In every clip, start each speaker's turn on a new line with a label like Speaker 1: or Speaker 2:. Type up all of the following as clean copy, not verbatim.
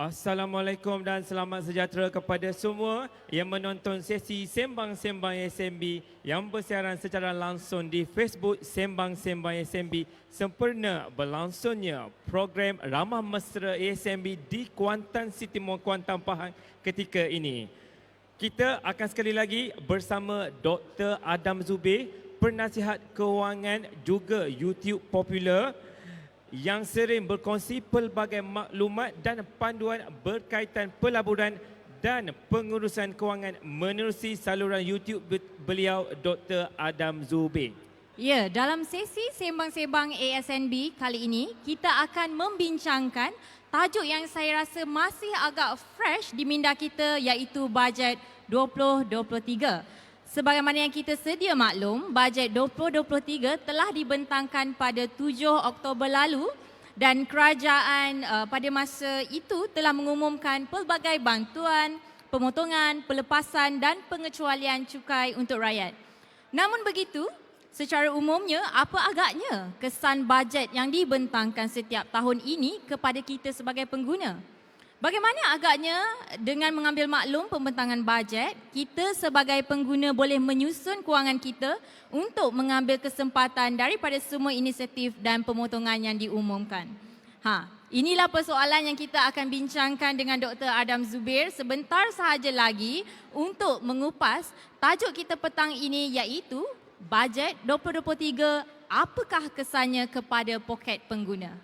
Speaker 1: Assalamualaikum dan selamat sejahtera kepada semua yang menonton sesi Sembang-Sembang SMB yang bersiaran secara langsung di Facebook Sembang-Sembang SMB sempurna berlangsungnya program Ramah Mesra ASMB di Kuantan City Mall Kuantan Pahang ketika ini. Kita akan sekali lagi bersama Dr. Adam Zubir, penasihat kewangan juga YouTube popular yang sering berkongsi pelbagai maklumat dan panduan berkaitan pelaburan dan pengurusan kewangan menerusi saluran YouTube beliau Dr. Adam Zubir.
Speaker 2: Ya, dalam sesi Sembang-Sembang ASNB kali ini, kita akan membincangkan tajuk yang saya rasa masih agak fresh di minda kita iaitu bajet 2023. Sebagaimana yang kita sedia maklum, bajet 2023 telah dibentangkan pada 7 Oktober lalu dan kerajaan pada masa itu telah mengumumkan pelbagai bantuan, pemotongan, pelepasan dan pengecualian cukai untuk rakyat. Namun begitu, secara umumnya apa agaknya kesan bajet yang dibentangkan setiap tahun ini kepada kita sebagai pengguna? Bagaimana agaknya dengan mengambil maklum pembentangan bajet, kita sebagai pengguna boleh menyusun kewangan kita untuk mengambil kesempatan daripada semua inisiatif dan pemotongan yang diumumkan. Inilah persoalan yang kita akan bincangkan dengan Dr. Adam Zubir sebentar sahaja lagi untuk mengupas tajuk kita petang ini iaitu bajet 2023, apakah kesannya kepada poket pengguna?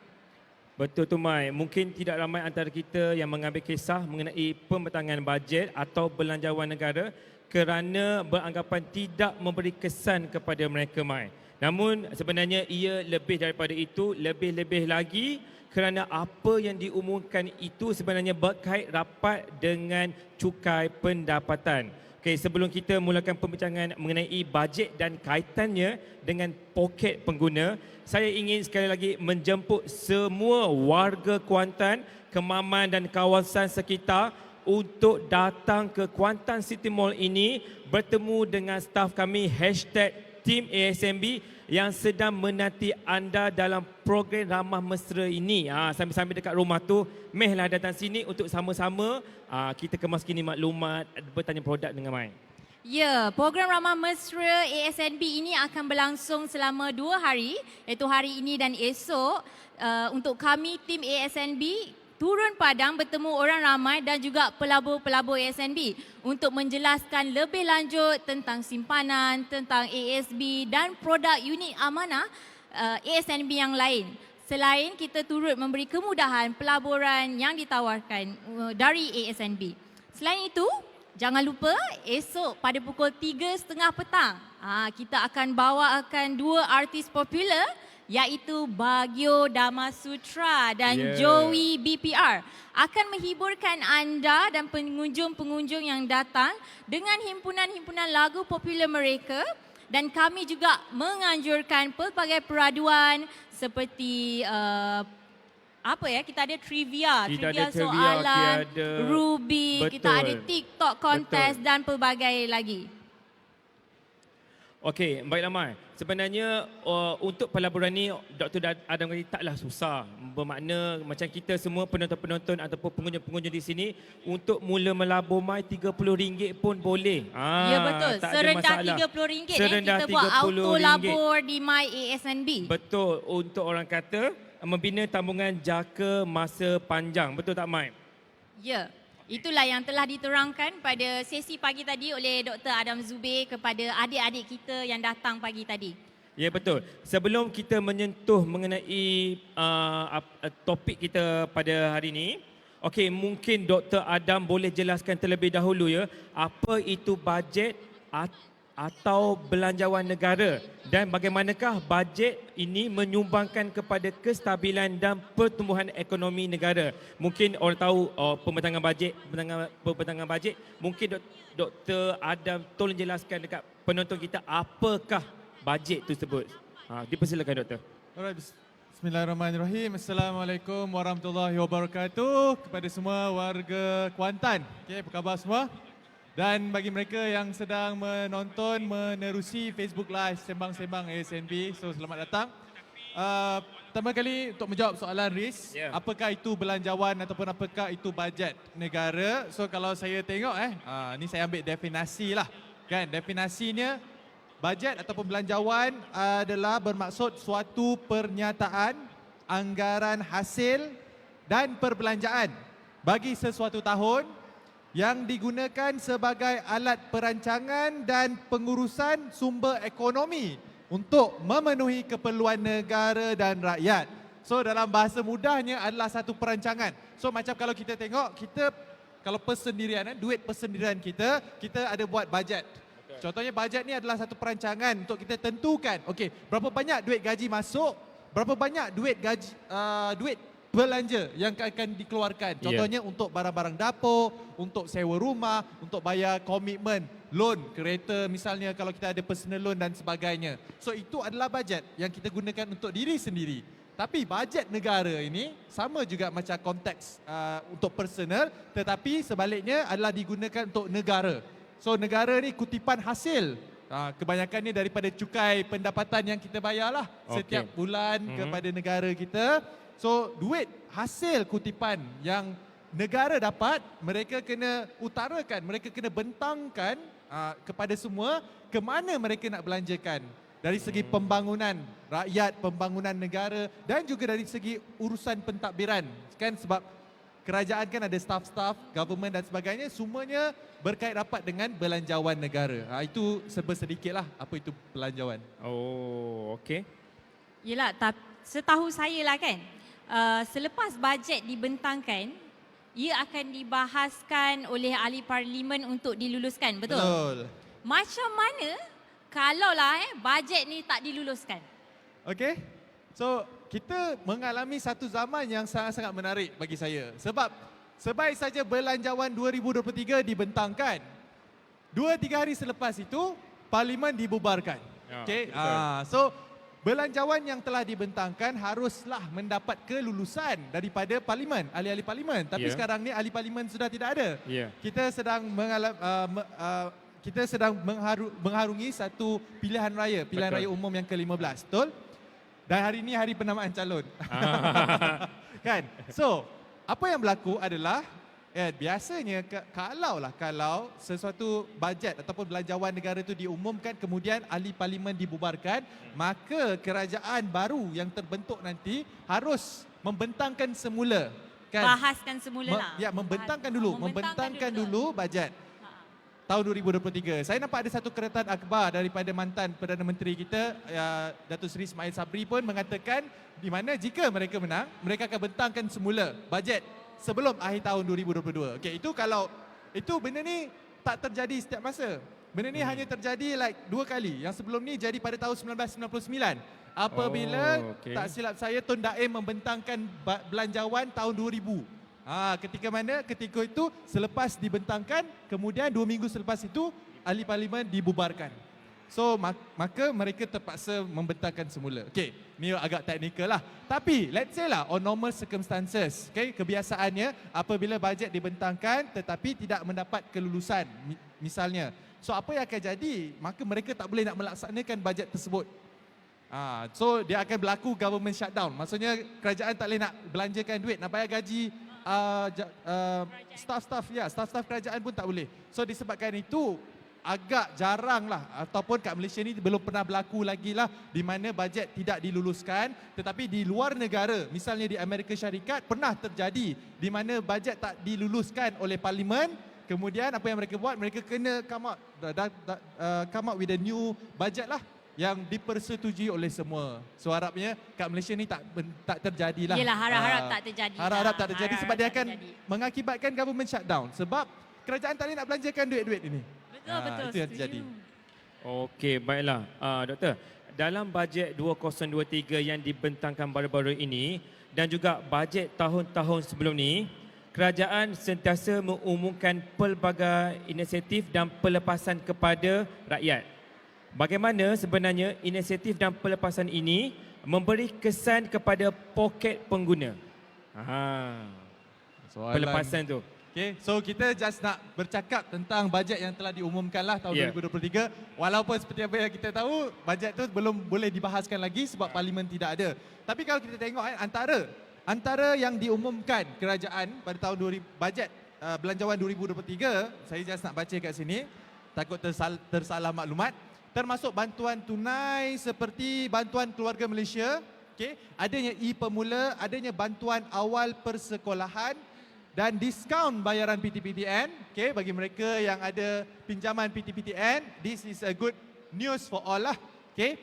Speaker 1: Betul tu Mai, mungkin tidak ramai antara kita yang mengambil kisah mengenai pembentangan bajet atau belanjawan negara kerana beranggapan tidak memberi kesan kepada mereka Mai. Namun sebenarnya ia lebih daripada itu, lebih-lebih lagi kerana apa yang diumumkan itu sebenarnya berkait rapat dengan cukai pendapatan. Okey, sebelum kita mulakan pembincangan mengenai bajet dan kaitannya dengan poket pengguna, saya ingin sekali lagi menjemput semua warga Kuantan, Kemaman dan kawasan sekitar untuk datang ke Kuantan City Mall ini bertemu dengan staf kami #Team ASMB yang sedang menanti anda dalam program Ramah Mesra ini. Sambil-sambil dekat rumah tu, mehlah datang sini untuk sama-sama kita kemaskini maklumat, bertanya produk dengan Mai.
Speaker 2: Ya, program Ramah Mesra ASNB ini akan berlangsung selama 2 hari, iaitu hari ini dan esok. Untuk kami, tim ASNB, turun padang bertemu orang ramai dan juga pelabur-pelabur ASNB untuk menjelaskan lebih lanjut tentang simpanan, tentang ASB dan produk unit amanah ASNB yang lain. Selain kita turut memberi kemudahan pelaburan yang ditawarkan dari ASNB. Selain itu, jangan lupa esok pada pukul 3.30 petang, kita akan bawakan 2 artis popular iaitu Bagio Damasutra dan Joey BPR akan menghiburkan anda dan pengunjung-pengunjung yang datang dengan himpunan-himpunan lagu popular mereka, dan kami juga menganjurkan pelbagai peraduan seperti kita ada trivia soalan, Rubik, kita ada TikTok kontes dan pelbagai lagi.
Speaker 1: Okey, baiklah Mai. Sebenarnya untuk pelaburan ni Dr. Adam kata taklah susah. Bermakna macam kita semua penonton-penonton ataupun pengunjung-pengunjung di sini untuk mula melabur Mai RM30 pun boleh.
Speaker 2: Ya betul, serendah RM30 kita buat auto labur di My ASNB.
Speaker 1: Betul, untuk orang kata membina tabungan jangka masa panjang. Betul tak Mai?
Speaker 2: Ya. Itulah yang telah diterangkan pada sesi pagi tadi oleh Dr. Adam Zubir kepada adik-adik kita yang datang pagi tadi.
Speaker 1: Ya betul. Sebelum kita menyentuh mengenai topik kita pada hari ini, okey, mungkin Dr. Adam boleh jelaskan terlebih dahulu ya, apa itu bajet atau belanjawan negara dan bagaimanakah bajet ini menyumbangkan kepada kestabilan dan pertumbuhan ekonomi negara. Mungkin orang tahu pembentangan bajet. Mungkin Dr. Adam tolong jelaskan dekat penonton kita apakah bajet tersebut. Dipersilakan Doktor.
Speaker 3: Alright, bismillahirrahmanirrahim. Assalamualaikum warahmatullahi wabarakatuh kepada semua warga Kuantan. Okey, apa khabar semua? Dan bagi mereka yang sedang menonton menerusi Facebook Live Sembang-Sembang ASNB, so selamat datang. pertama kali untuk menjawab soalan Riz, apakah itu belanjawan ataupun apakah itu bajet negara? So kalau saya tengok ni saya ambil definisi lah. Kan definisinya bajet ataupun belanjawan adalah bermaksud suatu pernyataan anggaran hasil dan perbelanjaan bagi sesuatu tahun yang digunakan sebagai alat perancangan dan pengurusan sumber ekonomi untuk memenuhi keperluan negara dan rakyat. So dalam bahasa mudahnya adalah satu perancangan. So macam kalau kita tengok, kita kalau persendirian, duit persendirian kita ada buat bajet. Contohnya bajet ni adalah satu perancangan untuk kita tentukan, okey, berapa banyak duit gaji masuk, berapa banyak duit duit belanja yang akan dikeluarkan. Contohnya untuk barang-barang dapur, untuk sewa rumah, untuk bayar komitmen loan kereta misalnya kalau kita ada personal loan dan sebagainya. So itu adalah bajet yang kita gunakan untuk diri sendiri. Tapi bajet negara ini sama juga macam konteks untuk personal, tetapi sebaliknya adalah digunakan untuk negara. So negara ni kutipan hasil. Kebanyakannya daripada cukai pendapatan yang kita bayarlah setiap bulan kepada negara kita. So duit hasil kutipan yang negara dapat, mereka kena utarakan, mereka kena bentangkan kepada semua ke mana mereka nak belanjakan. Dari segi pembangunan rakyat, pembangunan negara dan juga dari segi urusan pentadbiran. Kan sebab kerajaan kan ada staff-staff, government dan sebagainya, semuanya berkait rapat dengan belanjawan negara. Itu serba sedikitlah apa itu belanjawan.
Speaker 1: Oh, okey.
Speaker 2: Yelah, setahu saya lah kan, selepas bajet dibentangkan, ia akan dibahaskan oleh ahli parlimen untuk diluluskan, betul?
Speaker 3: Betul.
Speaker 2: Macam mana kalaulah bajet ni tak diluluskan?
Speaker 3: Okey. So, kita mengalami satu zaman yang sangat-sangat menarik bagi saya. Sebab sebaik saja belanjawan 2023 dibentangkan, 2-3 hari selepas itu parlimen dibubarkan. Okey. So belanjawan yang telah dibentangkan haruslah mendapat kelulusan daripada parlimen, ahli-ahli parlimen. Tapi sekarang ni ahli parlimen sudah tidak ada. Kita sedang mengharungi satu pilihan raya umum yang ke-15, betul? Dan hari ini hari penamaan calon. Kan? So, apa yang berlaku adalah biasanya kalau sesuatu bajet ataupun belanjawan negara itu diumumkan kemudian ahli parlimen dibubarkan, maka kerajaan baru yang terbentuk nanti harus membentangkan semula, kan?
Speaker 2: Bahaskan semula lah.
Speaker 3: Membentangkan dulu bajet tahun 2023. Saya nampak ada satu keretahan akhbar daripada mantan Perdana Menteri kita, Datuk Seri Ismail Sabri pun mengatakan di mana jika mereka menang, mereka akan bentangkan semula bajet sebelum akhir tahun 2022. Okey, itu kalau itu benda ni tak terjadi setiap masa. Benda ni hanya terjadi dua kali. Yang sebelum ni jadi pada tahun 1999. Apabila tak silap saya Tun Daim membentangkan belanjawan tahun 2000. Ketika itu selepas dibentangkan, kemudian 2 minggu selepas itu ahli parlimen dibubarkan. So maka mereka terpaksa membentangkan semula. Okey, ni agak teknikal lah. Tapi let's say lah on normal circumstances, okay, kebiasaannya apabila bajet dibentangkan tetapi tidak mendapat kelulusan misalnya. So apa yang akan jadi? Maka mereka tak boleh nak melaksanakan bajet tersebut. So dia akan berlaku government shutdown. Maksudnya kerajaan tak boleh nak belanjakan duit, nak bayar gaji staff kerajaan pun tak boleh. So disebabkan itu agak jarang lah, ataupun kat Malaysia ni belum pernah berlaku lagi lah di mana bajet tidak diluluskan. Tetapi di luar negara, misalnya di Amerika Syarikat, pernah terjadi di mana bajet tak diluluskan oleh parlimen. Kemudian apa yang mereka buat, mereka kena come up with a new budget lah yang dipersetujui oleh semua. So harapnya kat Malaysia ni tak terjadilah.
Speaker 2: Yelah, harap-harap tak terjadi.
Speaker 3: Harap-harap tak terjadi sebab dia akan mengakibatkan government shutdown. Sebab kerajaan tak boleh nak belanjakan duit-duit ini.
Speaker 2: Betul,
Speaker 3: itu yang terjadi.
Speaker 1: Okey, baiklah. Doktor, dalam bajet 2023 yang dibentangkan baru-baru ini dan juga bajet tahun-tahun sebelum ni, kerajaan sentiasa mengumumkan pelbagai inisiatif dan pelepasan kepada rakyat. Bagaimana sebenarnya inisiatif dan pelepasan ini memberi kesan kepada poket pengguna? Pelepasan tu.
Speaker 3: Okay, so kita just nak bercakap tentang bajet yang telah diumumkan lah tahun
Speaker 1: Ya.
Speaker 3: 2023. Walaupun seperti apa yang kita tahu, bajet tu belum boleh dibahaskan lagi sebab parlimen tidak ada. Tapi kalau kita tengok antara yang diumumkan kerajaan pada tahun bajet belanjawan 2023, saya just nak baca kat sini, takut tersalah maklumat, termasuk bantuan tunai seperti bantuan keluarga Malaysia, okay, adanya e-Pemula, adanya bantuan awal persekolahan, dan diskaun bayaran PTPTN, okay, bagi mereka yang ada pinjaman PTPTN, this is a good news for all lah, okay.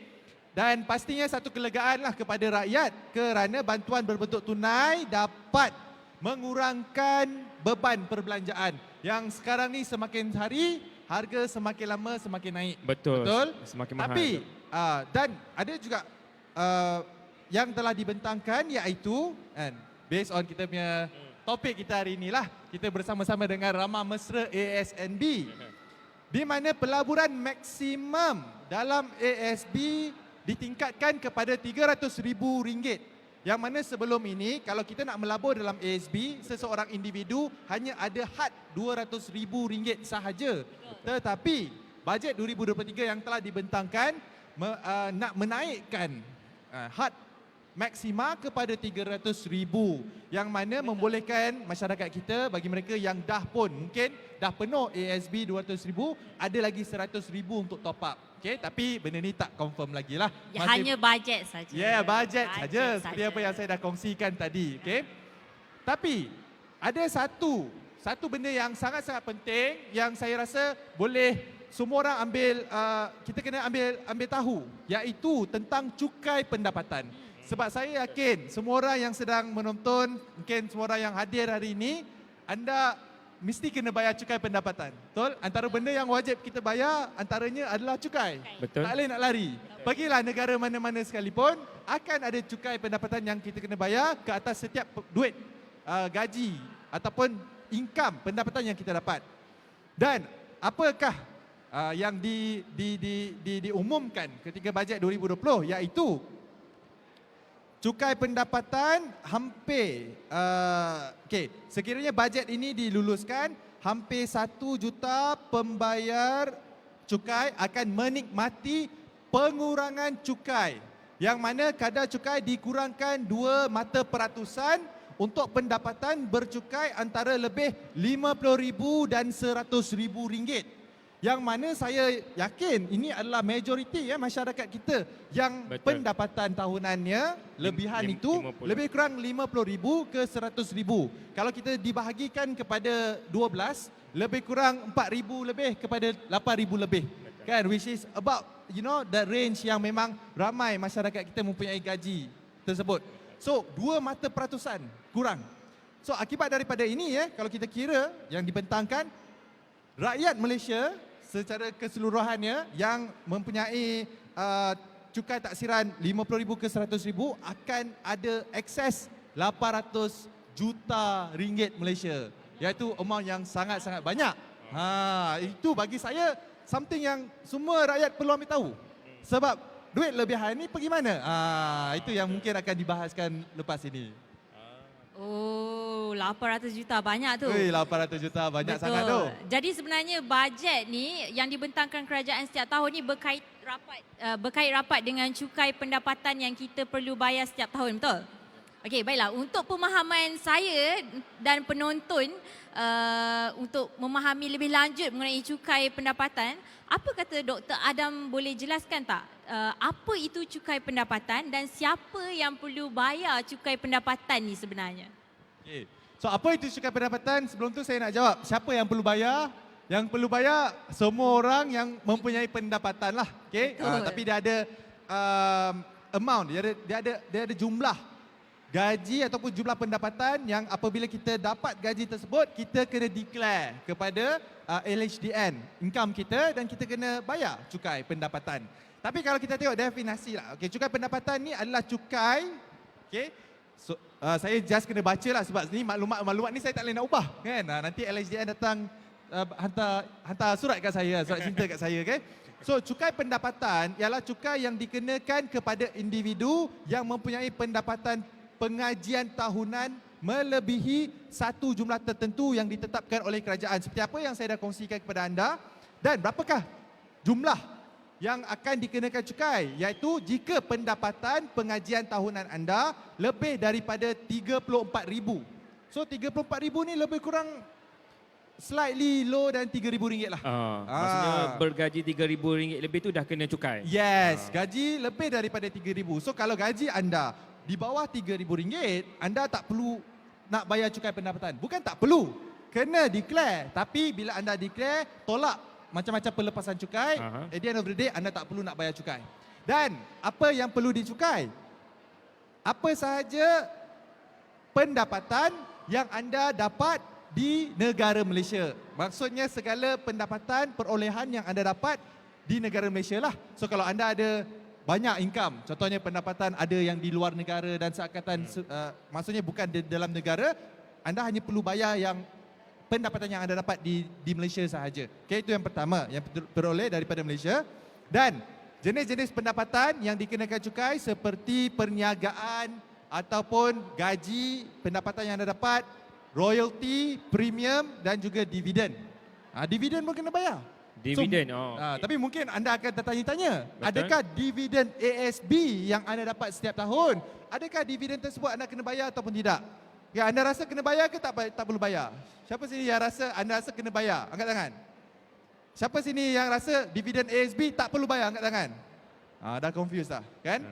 Speaker 3: Dan pastinya satu kelegaan lah kepada rakyat kerana bantuan berbentuk tunai dapat mengurangkan beban perbelanjaan yang sekarang ni semakin hari harga semakin lama semakin naik.
Speaker 1: Betul. Semakin mahal.
Speaker 3: Tapi dan ada juga yang telah dibentangkan iaitu based on kita punya topik kita hari inilah, kita bersama-sama dengan Ramah Mesra ASNB, di mana pelaburan maksimum dalam ASB ditingkatkan kepada RM300,000, yang mana sebelum ini kalau kita nak melabur dalam ASB, seseorang individu hanya ada had RM200,000 sahaja. Tetapi bajet 2023 yang telah dibentangkan nak menaikkan had maksima kepada RM300,000, yang mana membolehkan masyarakat kita, bagi mereka yang mungkin dah penuh ASB RM200,000, ada lagi RM100,000 untuk top up. Okay, tapi benda ni tak confirm lagi lah.
Speaker 2: Hanya bajet saja.
Speaker 3: Ya, bajet saja seperti apa yang saya dah kongsikan tadi. Okay. Tapi ada satu benda yang sangat-sangat penting yang saya rasa boleh semua orang kita kena ambil tahu, iaitu tentang cukai pendapatan. Sebab saya yakin semua orang yang sedang menonton, mungkin semua orang yang hadir hari ini, anda mesti kena bayar cukai pendapatan. Betul? Antara benda yang wajib kita bayar antaranya adalah cukai.
Speaker 1: Betul.
Speaker 3: Tak boleh nak lari. Pergilah negara mana-mana sekalipun, akan ada cukai pendapatan yang kita kena bayar ke atas setiap duit, gaji ataupun income pendapatan yang kita dapat. Dan apakah yang diumumkan ketika bajet 2020, iaitu cukai pendapatan hampir, sekiranya bajet ini diluluskan, hampir 1 juta pembayar cukai akan menikmati pengurangan cukai, yang mana kadar cukai dikurangkan 2 mata peratusan untuk pendapatan bercukai antara lebih RM50,000 dan RM100,000. Yang mana saya yakin ini adalah majoriti masyarakat kita yang
Speaker 1: Betul.
Speaker 3: pendapatan tahunannya lebihan itu
Speaker 1: 50.
Speaker 3: lebih kurang RM50,000 ke RM100,000. Kalau kita dibahagikan kepada 12, lebih kurang RM4,000 lebih kepada RM8,000 lebih. Kan, which is about the range yang memang ramai masyarakat kita mempunyai gaji tersebut. So 2 mata peratusan kurang. So akibat daripada ini kalau kita kira yang dibentangkan, rakyat Malaysia secara keseluruhannya yang mempunyai cukai taksiran RM50,000 ke RM100,000 akan ada akses RM800 juta Malaysia, iaitu amount yang sangat-sangat banyak. Itu bagi saya something yang semua rakyat perlu ambil tahu. Sebab duit lebihan ni pergi mana? Itu yang mungkin akan dibahaskan lepas ini.
Speaker 2: Oh, 800 juta banyak tu.
Speaker 3: 800 juta banyak
Speaker 2: Betul.
Speaker 3: sangat tu.
Speaker 2: Jadi sebenarnya bajet ni yang dibentangkan kerajaan setiap tahun ni berkait rapat dengan cukai pendapatan yang kita perlu bayar setiap tahun, betul? Okey, baiklah. Untuk pemahaman saya dan penonton untuk memahami lebih lanjut mengenai cukai pendapatan, apa kata Dr. Adam boleh jelaskan tak? Apa itu cukai pendapatan dan siapa yang perlu bayar cukai pendapatan ni sebenarnya?
Speaker 3: Okay. So apa itu cukai pendapatan? Sebelum tu saya nak jawab, siapa yang perlu bayar? Yang perlu bayar semua orang yang mempunyai pendapatan lah. Okay? Tapi dia ada amount, dia ada jumlah gaji ataupun jumlah pendapatan yang apabila kita dapat gaji tersebut, kita kena declare kepada LHDN income kita dan kita kena bayar cukai pendapatan. Tapi kalau kita tengok definisi lah, okay, cukai pendapatan ni adalah cukai, okay, so, saya just kena baca lah sebab ni maklumat ni saya tak boleh nak ubah kan. Nanti LHDN datang hantar surat kat saya, surat cinta kat saya, okay. So cukai pendapatan ialah cukai yang dikenakan kepada individu yang mempunyai pendapatan pengajian tahunan melebihi satu jumlah tertentu yang ditetapkan oleh kerajaan. Seperti apa yang saya dah kongsikan kepada anda. Dan berapakah jumlah yang akan dikenakan cukai? Iaitu jika pendapatan pengajian tahunan anda lebih daripada RM34,000. So RM34,000 ni lebih kurang slightly low dan RM3,000 lah.
Speaker 1: Maksudnya bergaji RM3,000 lebih tu dah kena cukai.
Speaker 3: Yes, gaji lebih daripada RM3,000. So kalau gaji anda di bawah RM3,000, anda tak perlu nak bayar cukai pendapatan. Bukan tak perlu, kena declare. Tapi bila anda declare, tolak macam-macam pelepasan cukai, at the end of the day anda tak perlu nak bayar cukai. Dan apa yang perlu dicukai? Apa sahaja pendapatan yang anda dapat di negara Malaysia. Maksudnya segala pendapatan perolehan yang anda dapat di negara Malaysia lah. So kalau anda ada banyak income, contohnya pendapatan ada yang di luar negara dan seakatan, maksudnya bukan di dalam negara, anda hanya perlu bayar yang pendapatan yang anda dapat di Malaysia sahaja. Okay, itu yang pertama yang peroleh daripada Malaysia. Dan jenis-jenis pendapatan yang dikenakan cukai seperti perniagaan ataupun gaji, pendapatan yang anda dapat, royalty, premium dan juga dividen. Dividen pun kena bayar.
Speaker 1: Dividen,
Speaker 3: Tapi mungkin anda akan tertanya-tanya, adakah dividen ASB yang anda dapat setiap tahun, adakah dividen tersebut anda kena bayar ataupun tidak? Ya, anda rasa kena bayar ke tak perlu bayar? Siapa sini yang anda rasa kena bayar? Angkat tangan. Siapa sini yang rasa dividen ASB tak perlu bayar? Angkat tangan. Dah confused dah, kan?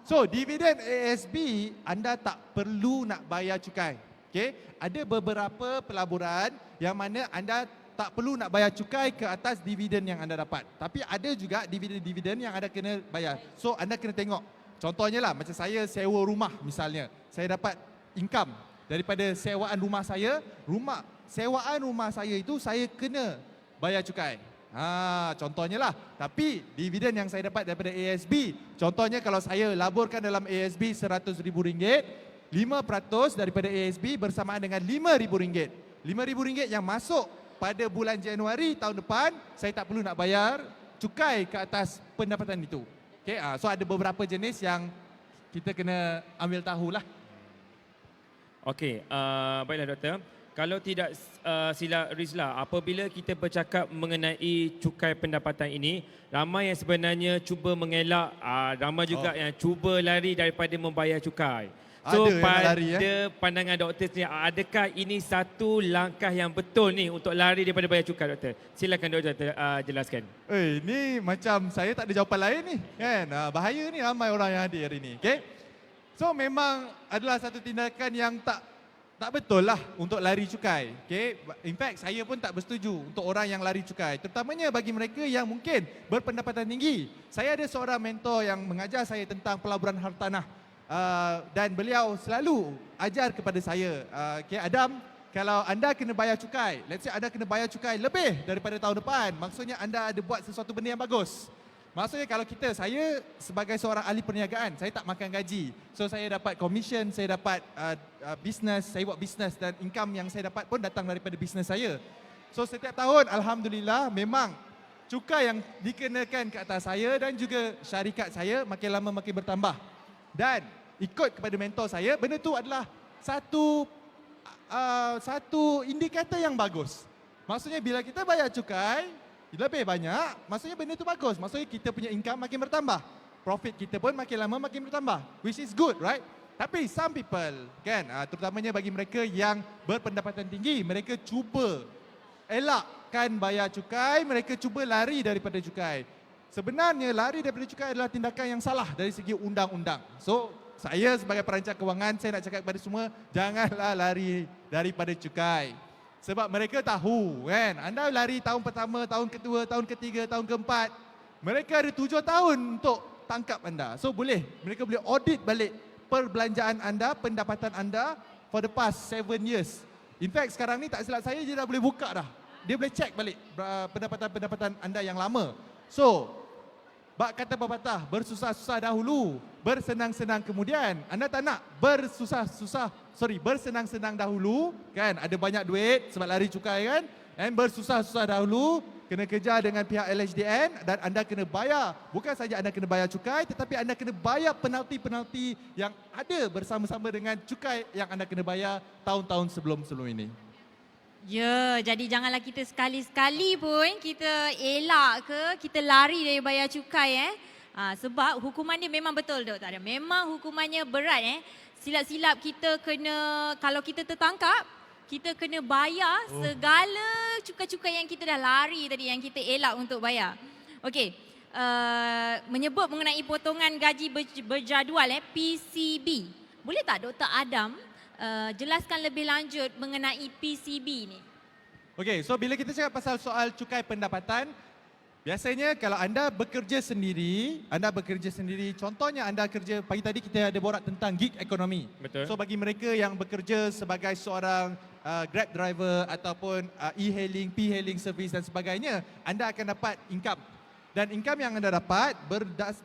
Speaker 3: So, dividen ASB anda tak perlu nak bayar cukai. Okay? Ada beberapa pelaburan yang mana anda tak perlu nak bayar cukai ke atas dividen yang anda dapat. Tapi ada juga dividen-dividen yang anda kena bayar. So anda kena tengok. Contohnya lah, macam saya sewa rumah misalnya. Saya dapat income daripada sewaan rumah saya. Sewaan rumah saya itu saya kena bayar cukai. Contohnya lah. Tapi dividen yang saya dapat daripada ASB, contohnya kalau saya laburkan dalam ASB RM100,000, 5% daripada ASB bersamaan dengan RM5,000. RM5,000 yang masuk pada bulan Januari tahun depan, saya tak perlu nak bayar cukai ke atas pendapatan itu. Okay, so ada beberapa jenis yang kita kena ambil tahulah.
Speaker 1: Okey, baiklah doktor. Kalau tidak silap Rizla, apabila kita bercakap mengenai cukai pendapatan ini, ramai yang sebenarnya cuba mengelak, ramai juga yang cuba lari daripada membayar cukai. So pada pandangan doktor sendiri, adakah ini satu langkah yang betul ni untuk lari daripada bayar cukai, doktor? Silakan doktor jelaskan.
Speaker 3: Ni macam saya tak ada jawapan lain ni, kan? Bahaya ni, ramai orang yang hadir hari ni. Okay? So memang adalah satu tindakan yang tak betul lah untuk lari cukai. Okay? In fact, saya pun tak bersetuju untuk orang yang lari cukai. Terutamanya bagi mereka yang mungkin berpendapatan tinggi. Saya ada seorang mentor yang mengajar saya tentang pelaburan hartanah. Dan beliau selalu ajar kepada saya, okay, Adam, kalau anda kena bayar cukai, let's say anda kena bayar cukai lebih daripada tahun depan, maksudnya anda ada buat sesuatu benda yang bagus. Maksudnya kalau saya sebagai seorang ahli perniagaan, saya tak makan gaji. So saya dapat commission, saya dapat bisnes, saya buat bisnes dan income yang saya dapat pun datang daripada bisnes saya. So setiap tahun, Alhamdulillah, memang cukai yang dikenakan ke atas saya dan juga syarikat saya makin lama makin bertambah. Dan ikut kepada mentor saya, benda tu adalah satu indikator yang bagus. Maksudnya bila kita bayar cukai lebih banyak, maksudnya benda tu bagus. Maksudnya kita punya income makin bertambah. Profit kita pun makin lama makin bertambah. Which is good, right? Tapi some people, kan, terutamanya bagi mereka yang berpendapatan tinggi, mereka cuba elakkan bayar cukai, mereka cuba lari daripada cukai. Sebenarnya lari daripada cukai adalah tindakan yang salah dari segi undang-undang. So, saya sebagai perancang kewangan, saya nak cakap kepada semua, janganlah lari daripada cukai. Sebab mereka tahu, kan, anda lari tahun pertama, tahun kedua, tahun ketiga, tahun keempat, mereka ada 7 tahun untuk tangkap anda. So mereka boleh audit balik perbelanjaan anda, pendapatan anda for the past 7 years. In fact, sekarang ni tak silap saya, dia dah boleh buka dah. Dia boleh check balik pendapatan-pendapatan anda yang lama. So, bak kata pepatah, bersusah-susah dahulu, bersenang-senang kemudian. Anda tak nak bersenang-senang dahulu, kan? Ada banyak duit sebab lari cukai, kan? Dan bersusah-susah dahulu, kena kejar dengan pihak LHDN dan anda kena bayar. Bukan saja anda kena bayar cukai, tetapi anda kena bayar penalti-penalti yang ada bersama-sama dengan cukai yang anda kena bayar tahun-tahun sebelum ini.
Speaker 2: Ya, jadi janganlah kita sekali-sekali pun kita elak ke, kita lari dari bayar cukai sebab hukuman dia memang betul Dok Tara. Memang hukumannya berat Silap-silap kita kena, kalau kita tertangkap, kita kena bayar segala cukai-cukai yang kita dah lari tadi, yang kita elak untuk bayar. Okey, menyebut mengenai potongan gaji berjadual PCB. Boleh tak Dr. Adam jelaskan lebih lanjut mengenai PCB ni?
Speaker 3: Okey, so bila kita cakap pasal soal cukai pendapatan, biasanya kalau anda bekerja sendiri, contohnya anda kerja, pagi tadi kita ada borak tentang gig economy.
Speaker 1: Betul.
Speaker 3: So bagi mereka yang bekerja sebagai seorang Grab driver ataupun e-hailing, P-hailing service dan sebagainya, anda akan dapat income. Dan income yang anda dapat,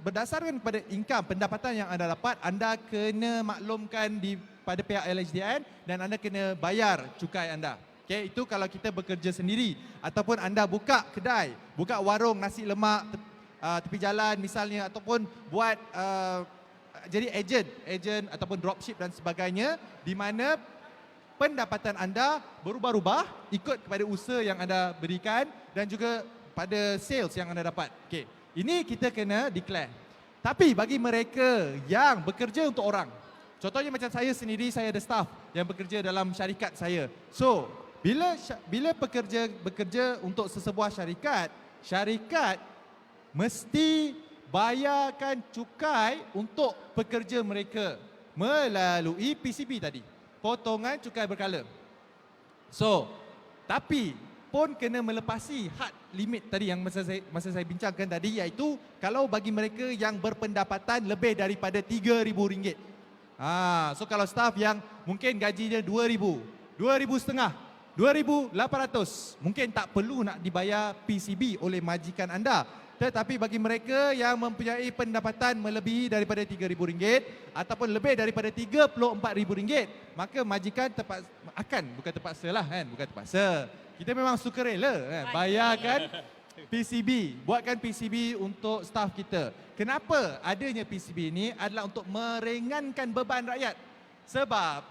Speaker 3: berdasarkan pada income, pendapatan yang anda dapat, anda kena maklumkan pada pihak LHDN dan anda kena bayar cukai anda. Okay, itu kalau kita bekerja sendiri ataupun anda buka kedai, buka warung nasi lemak tepi jalan misalnya, ataupun buat jadi ejen ataupun dropship dan sebagainya, di mana pendapatan anda berubah-ubah ikut kepada usaha yang anda berikan dan juga pada sales yang anda dapat. Okay, ini kita kena declare. Tapi bagi mereka yang bekerja untuk orang, contohnya macam saya sendiri, saya ada staff yang bekerja dalam syarikat saya. So, bila bekerja untuk sesebuah syarikat mesti bayarkan cukai untuk pekerja mereka melalui PCB tadi, potongan cukai berkala. So, tapi pun kena melepasi had limit tadi yang masa saya bincangkan tadi, iaitu kalau bagi mereka yang berpendapatan lebih daripada RM3,000. So kalau staff yang mungkin gajinya RM2,000, RM2,500, RM2,800, mungkin tak perlu nak dibayar PCB oleh majikan anda. Tetapi bagi mereka yang mempunyai pendapatan melebihi daripada RM3,000 ataupun lebih daripada RM34,000, maka majikan bukan terpaksa, kita memang sukarela bayarkan PCB, buatkan PCB untuk staf kita. Kenapa adanya PCB ini adalah untuk meringankan beban rakyat. Sebab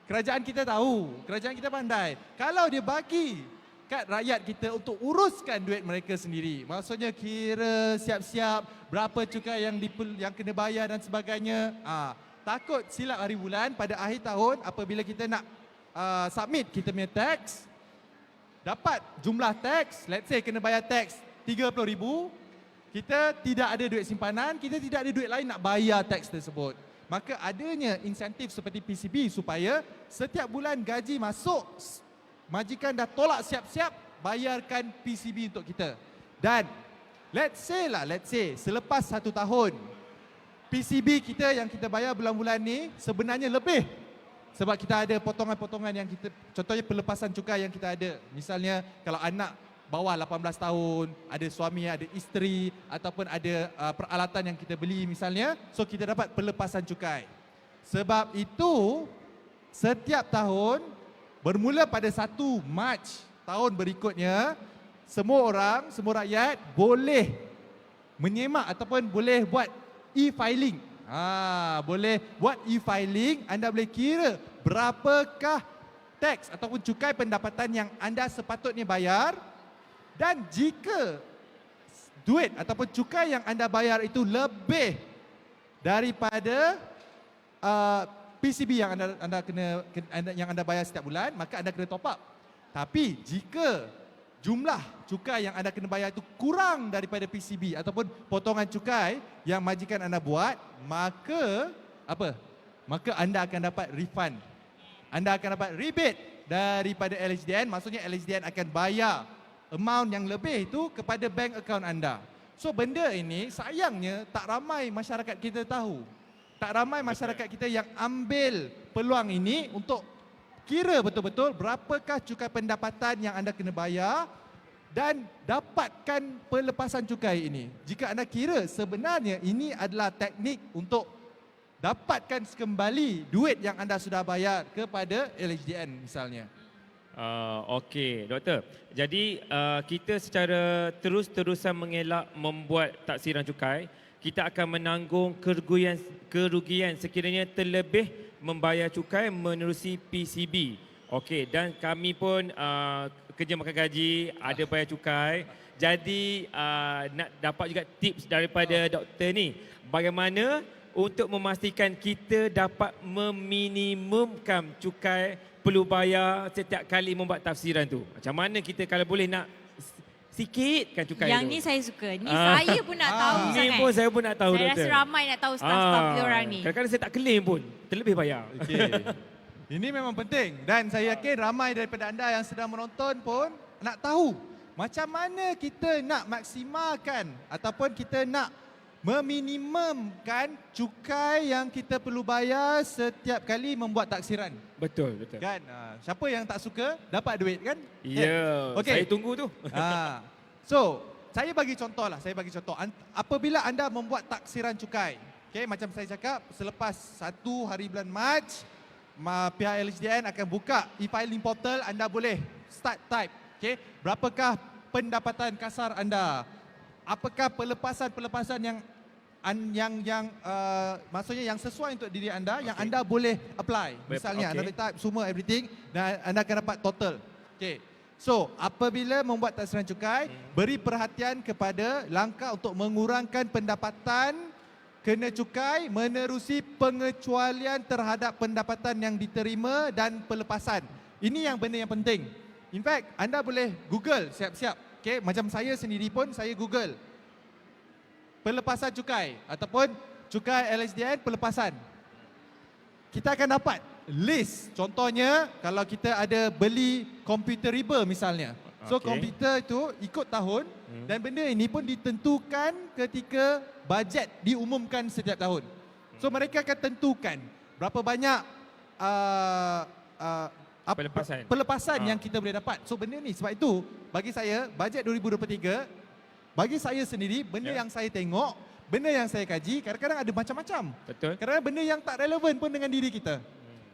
Speaker 3: kerajaan kita tahu, kerajaan kita pandai, kalau dia bagi kat rakyat kita untuk uruskan duit mereka sendiri, maksudnya kira siap-siap berapa cukai yang kena bayar dan sebagainya, takut silap hari bulan pada akhir tahun apabila kita nak submit kita punya tax, dapat jumlah tax, let's say kena bayar tax RM30,000, kita tidak ada duit simpanan, kita tidak ada duit lain nak bayar tax tersebut. Maka adanya insentif seperti PCB supaya setiap bulan gaji masuk, majikan dah tolak siap-siap bayarkan PCB untuk kita. Dan let's say selepas 1 tahun, PCB kita yang kita bayar bulan-bulan ni sebenarnya lebih. Sebab kita ada potongan-potongan yang kita, contohnya pelepasan cukai yang kita ada. Misalnya kalau anak bawah 18 tahun, ada suami, ada isteri, ataupun ada peralatan yang kita beli misalnya, so kita dapat pelepasan cukai. Sebab itu setiap tahun bermula pada 1 Mac tahun berikutnya, semua rakyat boleh menyemak ataupun boleh buat e-filing. Boleh buat e-filing, anda boleh kira berapakah teks ataupun cukai pendapatan yang anda sepatutnya bayar, dan jika duit ataupun cukai yang anda bayar itu lebih daripada PCB yang anda bayar setiap bulan, maka anda kena top up. Tapi jika jumlah cukai yang anda kena bayar itu kurang daripada PCB ataupun potongan cukai yang majikan anda buat, maka apa? Maka anda akan dapat refund. Anda akan dapat rebate daripada LHDN, maksudnya LHDN akan bayar amount yang lebih itu kepada bank account anda. So benda ini sayangnya tak ramai masyarakat kita tahu. Tak ramai masyarakat kita yang ambil peluang ini untuk kira betul-betul berapakah cukai pendapatan yang anda kena bayar dan dapatkan pelepasan cukai ini. Jika anda kira sebenarnya ini adalah teknik untuk dapatkan kembali duit yang anda sudah bayar kepada LHDN misalnya.
Speaker 1: Okey, doktor. Jadi kita secara terus-terusan mengelak membuat taksiran cukai, kita akan menanggung kerugian sekiranya terlebih membayar cukai menerusi PCB. Okey, dan kami pun kerja makan gaji, ada bayar cukai. Jadi nak dapat juga tips daripada doktor ni, bagaimana untuk memastikan kita dapat meminimumkan cukai perlu bayar setiap kali membuat tafsiran tu. Macam mana kita kalau boleh nak sikitkan cukai
Speaker 2: Yang
Speaker 1: tu?
Speaker 2: ni saya suka. Ni saya pun nak tahu
Speaker 1: Ni
Speaker 2: sangat.
Speaker 1: pun saya pun nak tahu,
Speaker 2: Saya
Speaker 1: doktor.
Speaker 2: rasa ramai nak tahu staff-staff diorang ni.
Speaker 1: Kadang-kadang saya tak claim pun, terlebih bayar.
Speaker 3: Okey. Ini memang penting dan saya yakin ramai daripada anda yang sedang menonton pun nak tahu macam mana kita nak maksimalkan ataupun kita nak meminimumkan cukai yang kita perlu bayar setiap kali membuat taksiran.
Speaker 1: Betul, betul.
Speaker 3: Kan? Siapa yang tak suka dapat duit kan?
Speaker 1: Ya,
Speaker 3: Okey.
Speaker 1: saya tunggu tu.
Speaker 3: So, saya bagi contoh lah. Apabila anda membuat taksiran cukai, okay, macam saya cakap, selepas 1 hari bulan Mac, pihak LHDN akan buka e-filing portal, anda boleh start type. Okay, berapakah pendapatan kasar anda? Apakah pelepasan-pelepasan yang maksudnya yang sesuai untuk diri anda, yang anda boleh apply. Misalnya anda boleh type semua everything dan anda akan dapat total. Okay. So, apabila membuat taksiran cukai, beri perhatian kepada langkah untuk mengurangkan pendapatan kena cukai menerusi pengecualian terhadap pendapatan yang diterima dan pelepasan. Ini yang benda yang penting. In fact, anda boleh Google siap-siap. Okay, macam saya sendiri pun saya Google pelepasan cukai ataupun cukai LHDN pelepasan. Kita akan dapat list. Contohnya kalau kita ada beli komputer riba misalnya. So komputer itu ikut tahun dan benda ini pun ditentukan ketika bajet diumumkan setiap tahun. So mereka akan tentukan berapa banyak pelepasan yang kita boleh dapat. So benda ni sebab itu bagi saya bajet 2023 bagi saya sendiri benda yang saya tengok, benda yang saya kaji kadang-kadang ada macam-macam.
Speaker 1: Betul.
Speaker 3: Kadang-kadang benda yang tak relevan pun dengan diri kita.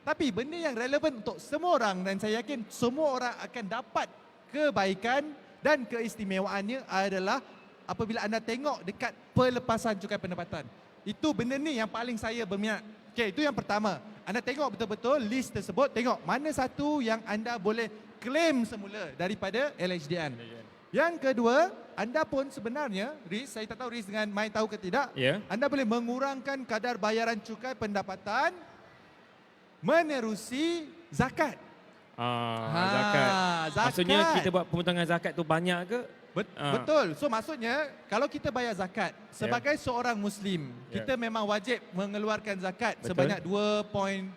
Speaker 3: Tapi benda yang relevan untuk semua orang dan saya yakin semua orang akan dapat kebaikan dan keistimewaannya adalah apabila anda tengok dekat pelepasan cukai pendapatan. Itu benda ni yang paling saya berminat. Okey, itu yang pertama. Anda tengok betul-betul list tersebut, tengok mana satu yang anda boleh claim semula daripada LHDN. Yang kedua, anda pun sebenarnya, Riz, saya tak tahu Riz dengan Mai tahu ke tidak, anda boleh mengurangkan kadar bayaran cukai pendapatan menerusi zakat.
Speaker 1: Zakat. Maksudnya kita buat pemotongan zakat tu banyak ke?
Speaker 3: Betul. So maksudnya kalau kita bayar zakat sebagai seorang Muslim, kita memang wajib mengeluarkan zakat sebanyak 2.5%.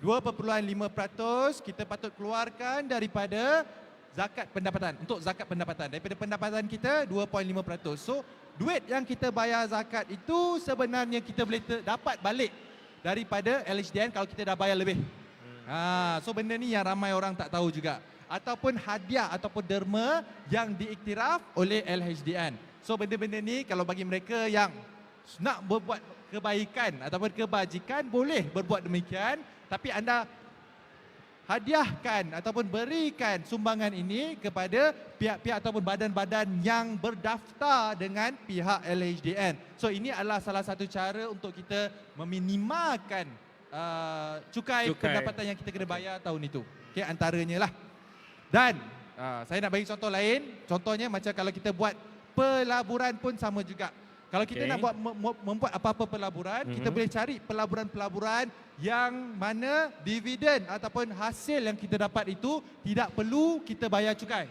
Speaker 3: 2.5% kita patut keluarkan daripada zakat pendapatan. Untuk zakat pendapatan. Daripada pendapatan kita 2.5%. So duit yang kita bayar zakat itu sebenarnya kita boleh dapat balik daripada LHDN kalau kita dah bayar lebih. So benda ni yang ramai orang tak tahu juga. Ataupun hadiah ataupun derma yang diiktiraf oleh LHDN. So benda-benda ni kalau bagi mereka yang nak berbuat kebaikan ataupun kebajikan boleh berbuat demikian, tapi anda hadiahkan ataupun berikan sumbangan ini kepada pihak-pihak ataupun badan-badan yang berdaftar dengan pihak LHDN. So ini adalah salah satu cara untuk kita meminimalkan cukai pendapatan yang kita kena bayar tahun itu. Okay, antaranya lah. Dan saya nak bagi contoh lain. Contohnya macam kalau kita buat pelaburan pun sama juga. Kalau kita nak buat membuat apa-apa pelaburan, kita boleh cari pelaburan-pelaburan yang mana dividen ataupun hasil yang kita dapat itu tidak perlu kita bayar cukai.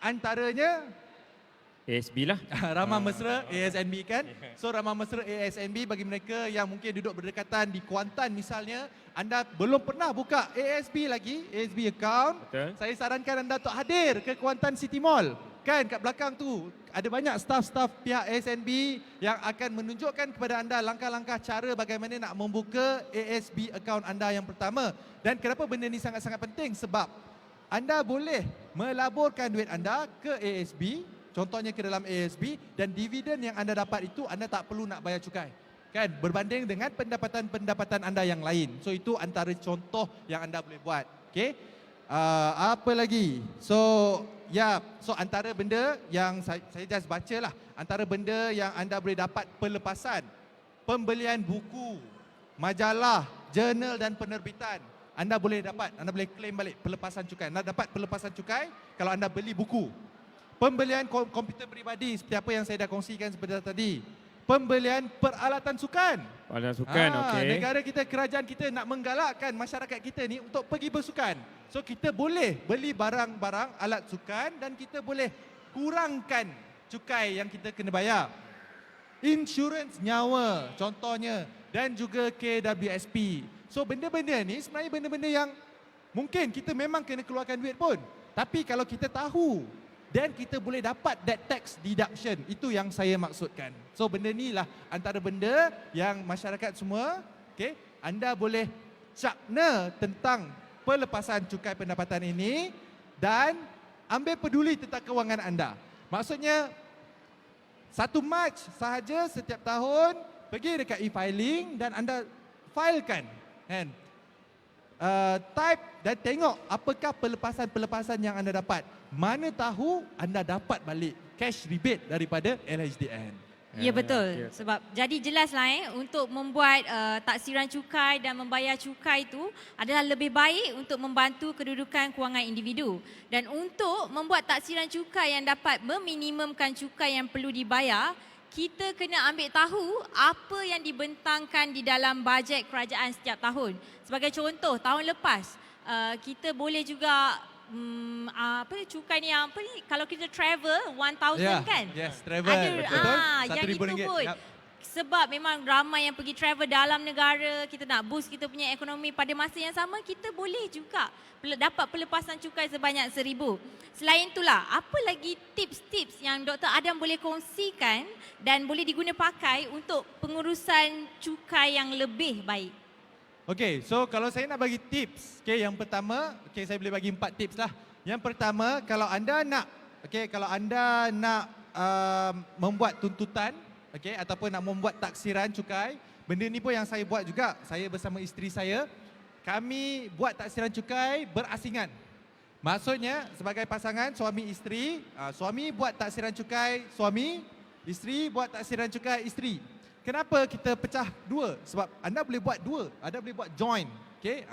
Speaker 3: Antaranya
Speaker 1: ASB lah.
Speaker 3: Ramah Mesra ASNB kan. So Ramah Mesra ASNB bagi mereka yang mungkin duduk berdekatan di Kuantan misalnya, anda belum pernah buka ASB lagi, ASB account.
Speaker 1: Betul.
Speaker 3: Saya sarankan anda untuk hadir ke Kuantan City Mall. Kan kat belakang tu ada banyak staff-staff pihak ASNB yang akan menunjukkan kepada anda langkah-langkah cara bagaimana nak membuka ASB account anda yang pertama. Dan kenapa benda ni sangat-sangat penting? Sebab anda boleh melaburkan duit anda ke ASB, contohnya ke dalam ASB, dan dividen yang anda dapat itu anda tak perlu nak bayar cukai. Kan? Berbanding dengan pendapatan-pendapatan anda yang lain. So itu antara contoh yang anda boleh buat. Okay? Apa lagi? So antara benda yang saya just baca lah. Antara benda yang anda boleh dapat pelepasan, pembelian buku, majalah, jurnal dan penerbitan. Anda boleh claim balik pelepasan cukai. Anda dapat pelepasan cukai kalau anda beli buku. Pembelian komputer peribadi seperti apa yang saya dah kongsikan sebentar tadi. Pembelian peralatan sukan.
Speaker 1: Peralatan sukan, okey.
Speaker 3: Negara kita, kerajaan kita nak menggalakkan masyarakat kita ni untuk pergi bersukan. So kita boleh beli barang-barang alat sukan dan kita boleh kurangkan cukai yang kita kena bayar. Insurans nyawa contohnya dan juga KWSP. So benda-benda ni sebenarnya benda-benda yang mungkin kita memang kena keluarkan duit pun. Tapi kalau kita tahu dan kita boleh dapat that tax deduction, itu yang saya maksudkan. So benda ni lah antara benda yang masyarakat semua, okay, anda boleh cakna tentang pelepasan cukai pendapatan ini dan ambil peduli tentang kewangan anda. Maksudnya 1 Mac sahaja setiap tahun pergi dekat e-filing dan anda filekan, kan? Type dan tengok apakah pelepasan-pelepasan yang anda dapat. Mana tahu anda dapat balik cash rebate daripada LHDN.
Speaker 2: Ya betul. Sebab jadi jelaslah untuk membuat taksiran cukai dan membayar cukai itu adalah lebih baik untuk membantu kedudukan kewangan individu. Dan untuk membuat taksiran cukai yang dapat meminimumkan cukai yang perlu dibayar, kita kena ambil tahu apa yang dibentangkan di dalam bajet kerajaan setiap tahun. Sebagai contoh, tahun lepas kita boleh juga cukai ni apa ni, kalau kita travel 1,000 kan?
Speaker 3: Yes, travel.
Speaker 2: Ada
Speaker 3: Betul.
Speaker 2: yang itu
Speaker 3: RM1,000.
Speaker 2: pun.
Speaker 3: Yep.
Speaker 2: Sebab memang ramai yang pergi travel dalam negara, kita nak boost kita punya ekonomi, pada masa yang sama kita boleh juga dapat pelepasan cukai sebanyak RM1,000. Selain itulah, apa lagi tips-tips yang Dr. Adam boleh kongsikan dan boleh diguna pakai untuk pengurusan cukai yang lebih baik?
Speaker 3: Okay, so kalau saya nak bagi tips, okay, yang pertama, okay, saya boleh bagi 4 tips lah. Yang pertama, kalau anda nak membuat tuntutan, okay, ataupun nak membuat taksiran cukai, benda ni pun yang saya buat juga. Saya bersama isteri saya, kami buat taksiran cukai berasingan. Maksudnya sebagai pasangan suami isteri, suami buat taksiran cukai suami, isteri buat taksiran cukai isteri. Kenapa kita pecah dua? Sebab anda boleh buat dua, anda boleh buat join. Okay?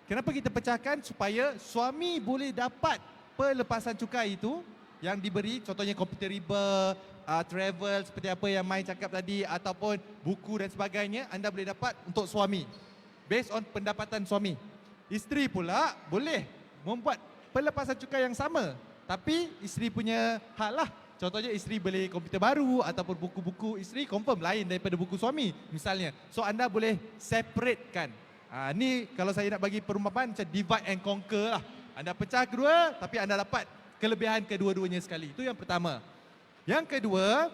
Speaker 3: Kenapa kita pecahkan? Supaya suami boleh dapat pelepasan cukai itu yang diberi, contohnya komputer riba, travel seperti apa yang Mai cakap tadi, ataupun buku dan sebagainya, anda boleh dapat untuk suami based on pendapatan suami. Isteri pula boleh membuat pelepasan cukai yang sama, tapi isteri punya hal lah. Contohnya isteri beli komputer baru ataupun buku-buku isteri confirm lain daripada buku suami misalnya. So anda boleh separatekan. Ni kalau saya nak bagi perumpamaan macam divide and conquer lah. Anda pecah kedua tapi anda dapat kelebihan kedua-duanya sekali. Itu yang pertama. Yang kedua,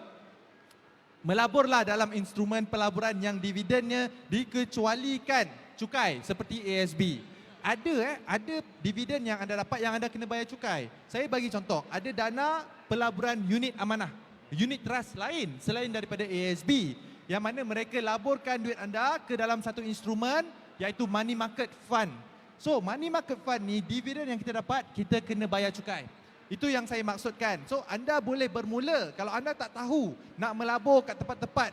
Speaker 3: melaburlah dalam instrumen pelaburan yang dividennya dikecualikan cukai seperti ASB. Ada dividen yang anda dapat yang anda kena bayar cukai. Saya bagi contoh, ada dana pelaburan unit amanah, unit trust lain selain daripada ASB yang mana mereka laburkan duit anda ke dalam satu instrumen iaitu money market fund. So money market fund ni dividen yang kita dapat, kita kena bayar cukai. Itu yang saya maksudkan. So anda boleh bermula kalau anda tak tahu nak melabur kat tempat-tempat,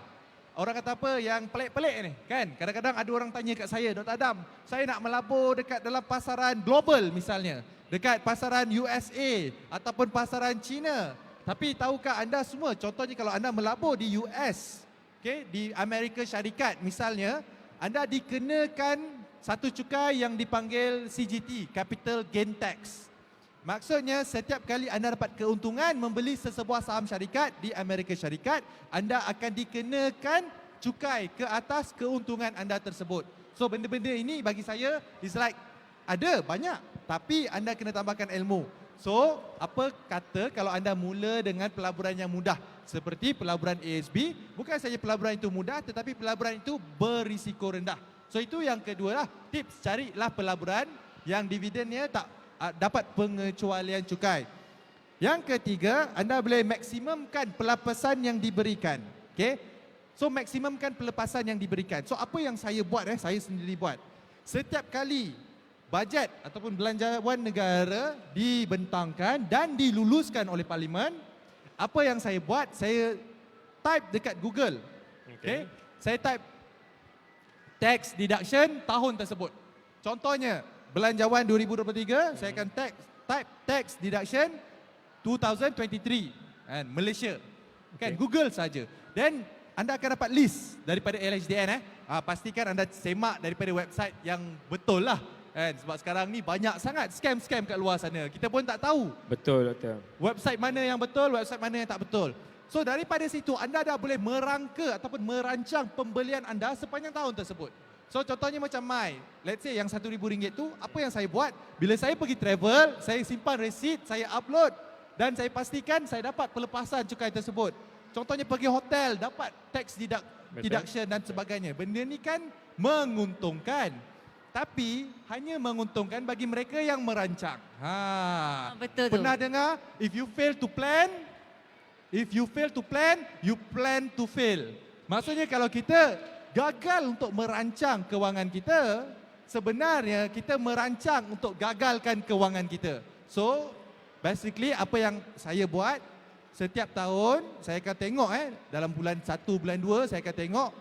Speaker 3: orang kata apa yang pelik-pelik ni kan. Kadang-kadang ada orang tanya kat saya, Dr. Adam, saya nak melabur dekat dalam pasaran global misalnya, dekat pasaran USA ataupun pasaran China. Tapi tahukah anda semua, contohnya kalau anda melabur di US, okay, di Amerika Syarikat misalnya, anda dikenakan satu cukai yang dipanggil CGT, Capital Gain Tax. Maksudnya setiap kali anda dapat keuntungan membeli sesebuah saham syarikat di Amerika Syarikat, anda akan dikenakan cukai ke atas keuntungan anda tersebut. So benda-benda ini bagi saya is like ada banyak, tapi anda kena tambahkan ilmu. So apa kata kalau anda mula dengan pelaburan yang mudah seperti pelaburan ASB, bukan saja pelaburan itu mudah tetapi pelaburan itu berisiko rendah. So itu yang kedua lah, tips, carilah pelaburan yang dividennya tak dapat pengecualian cukai. Yang ketiga, anda boleh maksimumkan pelepasan yang diberikan. Okay? So maksimumkan pelepasan yang diberikan. So apa yang saya buat, saya sendiri buat. Setiap kali bajet ataupun belanjawan negara dibentangkan dan diluluskan oleh Parlimen, apa yang saya buat, saya type dekat Google. Okay. Saya type tax deduction tahun tersebut. Contohnya, belanjawan 2023, saya akan type tax deduction 2023 and Malaysia. Kan Google saja. Dan anda akan dapat list daripada LHDN. Pastikan anda semak daripada website yang betul lah. Sebab sekarang ni banyak sangat scam-scam kat luar sana. Kita pun tak tahu.
Speaker 1: Betul, doktor.
Speaker 3: Website mana yang betul, website mana yang tak betul. So daripada situ anda dah boleh merangka ataupun merancang pembelian anda sepanjang tahun tersebut. So contohnya macam let's say yang RM1,000 tu, apa yang saya buat? Bila saya pergi travel, saya simpan resit, saya upload dan saya pastikan saya dapat pelepasan cukai tersebut. Contohnya pergi hotel, dapat tax deduction dan sebagainya. Benda ni kan menguntungkan. Tapi hanya menguntungkan bagi mereka yang merancang.
Speaker 2: Betul tu.
Speaker 3: Pernah dengar, if you fail to plan, you plan to fail. Maksudnya kalau kita gagal untuk merancang kewangan kita, sebenarnya kita merancang untuk gagalkan kewangan kita. So, basically apa yang saya buat, setiap tahun saya akan tengok dalam bulan 1, bulan 2 saya akan tengok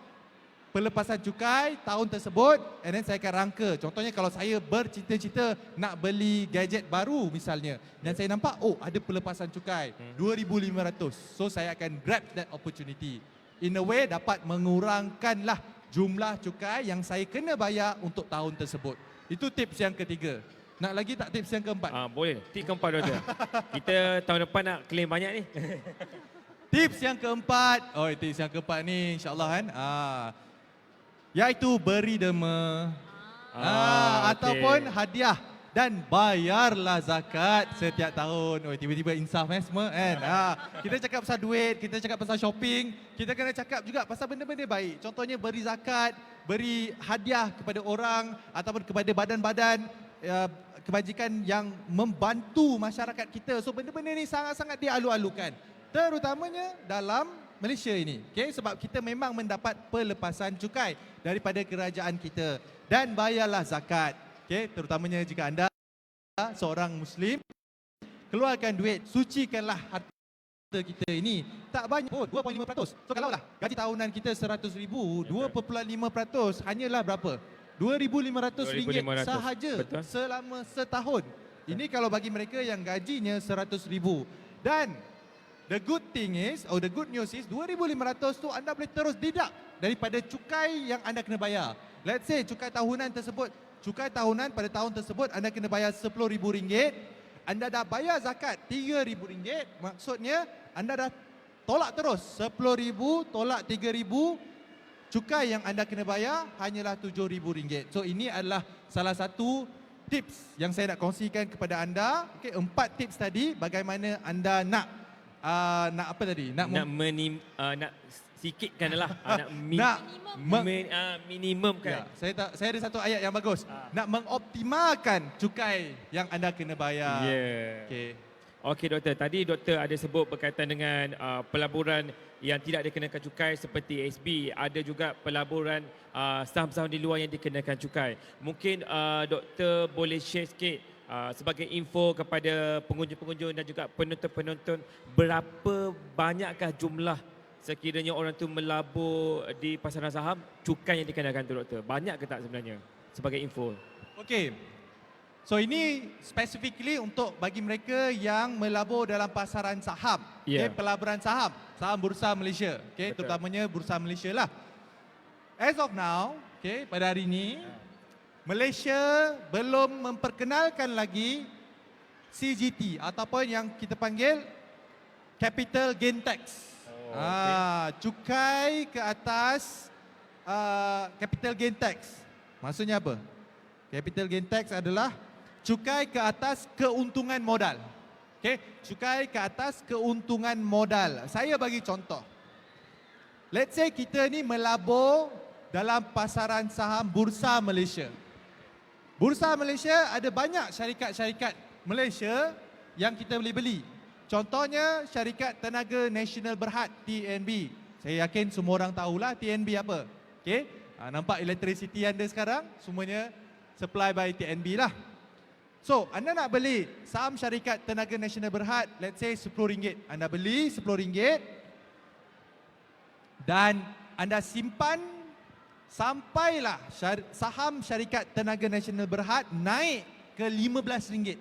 Speaker 3: pelepasan cukai tahun tersebut and then saya akan rangka. Contohnya kalau saya bercita-cita nak beli gadget baru misalnya dan saya nampak ada pelepasan cukai 2,500. So saya akan grab that opportunity. In a way dapat mengurangkanlah jumlah cukai yang saya kena bayar untuk tahun tersebut. Itu tips yang ketiga. Nak lagi tak tips yang keempat?
Speaker 1: Boleh. Tips keempat, doktor. Kita tahun depan nak claim banyak ni.
Speaker 3: Tips yang keempat. Tips yang keempat ni insya-Allah kan. Iaitu beri derma. Ataupun hadiah dan bayarlah zakat setiap tahun. Tiba-tiba insaf semua kan. Kita cakap pasal duit, kita cakap pasal shopping, kita kena cakap juga pasal benda-benda baik. Contohnya beri zakat, beri hadiah kepada orang ataupun kepada badan-badan kebajikan yang membantu masyarakat kita. So benda-benda ni sangat-sangat dialu-alukan. Terutamanya dalam Malaysia ini. Sebab kita memang mendapat pelepasan cukai daripada kerajaan kita. Dan bayarlah zakat. Terutamanya jika anda seorang Muslim, keluarkan duit, sucikanlah harta kita ini. Tak banyak pun, 2.5%. So kalau lah gaji tahunan kita RM100,000, 2.5% hanyalah berapa? RM2,500 sahaja. Betul. Selama setahun. Ini kalau bagi mereka yang gajinya RM100,000. Dan the good news is 2,500 tu anda boleh terus deduct daripada cukai yang anda kena bayar. Let's say cukai tahunan pada tahun tersebut anda kena bayar RM10,000. Anda dah bayar zakat RM3,000. Maksudnya anda dah tolak terus RM10,000 tolak RM3,000. Cukai yang anda kena bayar hanyalah RM7,000. So ini adalah salah satu tips yang saya nak kongsikan kepada anda. 4 tips tadi bagaimana anda nak apa tadi? Nak sikitkan lah. Minimumkan. Ya, saya ada satu ayat yang bagus. Nak mengoptimalkan cukai yang anda kena bayar.
Speaker 1: Okey, doktor. Tadi doktor ada sebut berkaitan dengan pelaburan yang tidak dikenakan cukai seperti SB. Ada juga pelaburan saham-saham di luar yang dikenakan cukai. Mungkin doktor boleh share sikit sebagai info kepada pengunjung-pengunjung dan juga penonton-penonton, berapa banyakkah jumlah sekiranya orang tu melabur di pasaran saham, cukai yang dikenakan tu, doktor? Banyak ke tak sebenarnya? Sebagai info.
Speaker 3: Okey. So ini specifically untuk bagi mereka yang melabur dalam pasaran saham. Pelaburan saham Bursa Malaysia. Terutamanya Bursa Malaysia lah. As of now, pada hari ini, Malaysia belum memperkenalkan lagi CGT ataupun yang kita panggil Capital Gain Tax. Cukai ke atas Capital Gain Tax. Maksudnya apa? Capital Gain Tax adalah cukai ke atas keuntungan modal. Cukai ke atas keuntungan modal. Saya bagi contoh. Let's say kita ni melabur dalam pasaran saham Bursa Malaysia. Bursa Malaysia ada banyak syarikat-syarikat Malaysia yang kita boleh beli. Contohnya syarikat Tenaga Nasional Berhad, TNB. Saya yakin semua orang tahulah TNB apa. Nampak electricity anda sekarang, semuanya supply by TNB lah. So, anda nak beli saham syarikat Tenaga Nasional Berhad, let's say RM10. Anda beli RM10 dan anda simpan sampailah saham syarikat Tenaga Nasional Berhad naik ke RM15.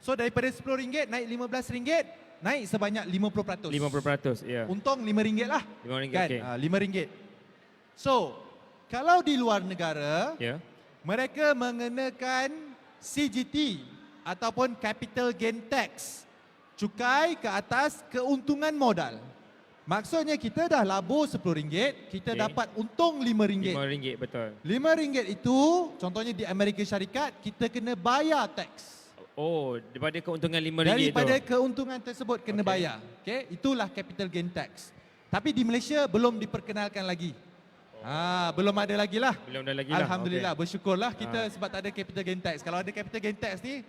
Speaker 3: So, daripada RM10 naik RM15, naik sebanyak 50%.
Speaker 1: 50%, ya.
Speaker 3: Untung RM5 lah.
Speaker 1: RM5,
Speaker 3: Kan?
Speaker 1: okey.
Speaker 3: RM5. So, kalau di luar negara,
Speaker 1: Ya.
Speaker 3: mereka mengenakan CGT ataupun Capital Gain Tax, cukai ke atas keuntungan modal. Maksudnya kita dah labur RM10, kita
Speaker 1: Okey.
Speaker 3: dapat untung RM5.
Speaker 1: RM5, betul.
Speaker 3: RM5 itu, contohnya di Amerika Syarikat, kita kena bayar tax.
Speaker 1: Oh, daripada keuntungan RM5
Speaker 3: Daripada
Speaker 1: tu.
Speaker 3: keuntungan tersebut kena
Speaker 1: Okey.
Speaker 3: bayar. Okay? Itulah capital gain tax. Tapi di Malaysia belum diperkenalkan lagi. Belum ada lagi lah.
Speaker 1: Belum ada lagi lah.
Speaker 3: Alhamdulillah,
Speaker 1: Okey.
Speaker 3: bersyukurlah kita sebab tak ada capital gain tax. Kalau ada capital gain tax ni,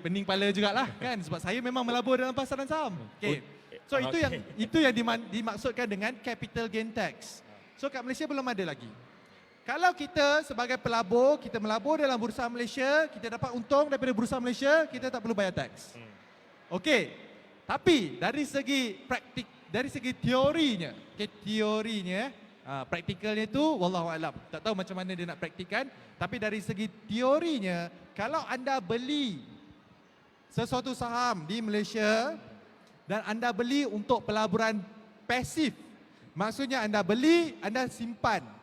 Speaker 3: pening kepala jugalah kan, sebab saya memang melabur dalam pasaran saham. Okay. So
Speaker 1: Okey.
Speaker 3: itu yang dimaksudkan dengan capital gain tax. So kat Malaysia belum ada lagi. Kalau kita sebagai pelabur, kita melabur dalam bursa Malaysia, kita dapat untung daripada bursa Malaysia, kita tak perlu bayar tax. Okey. Tapi dari segi dari segi teorinya, praktikalnya tu wallahu alam. Tak tahu macam mana dia nak praktikan, tapi dari segi teorinya, kalau anda beli sesuatu saham di Malaysia dan anda beli untuk pelaburan pasif, maksudnya anda beli, anda simpan.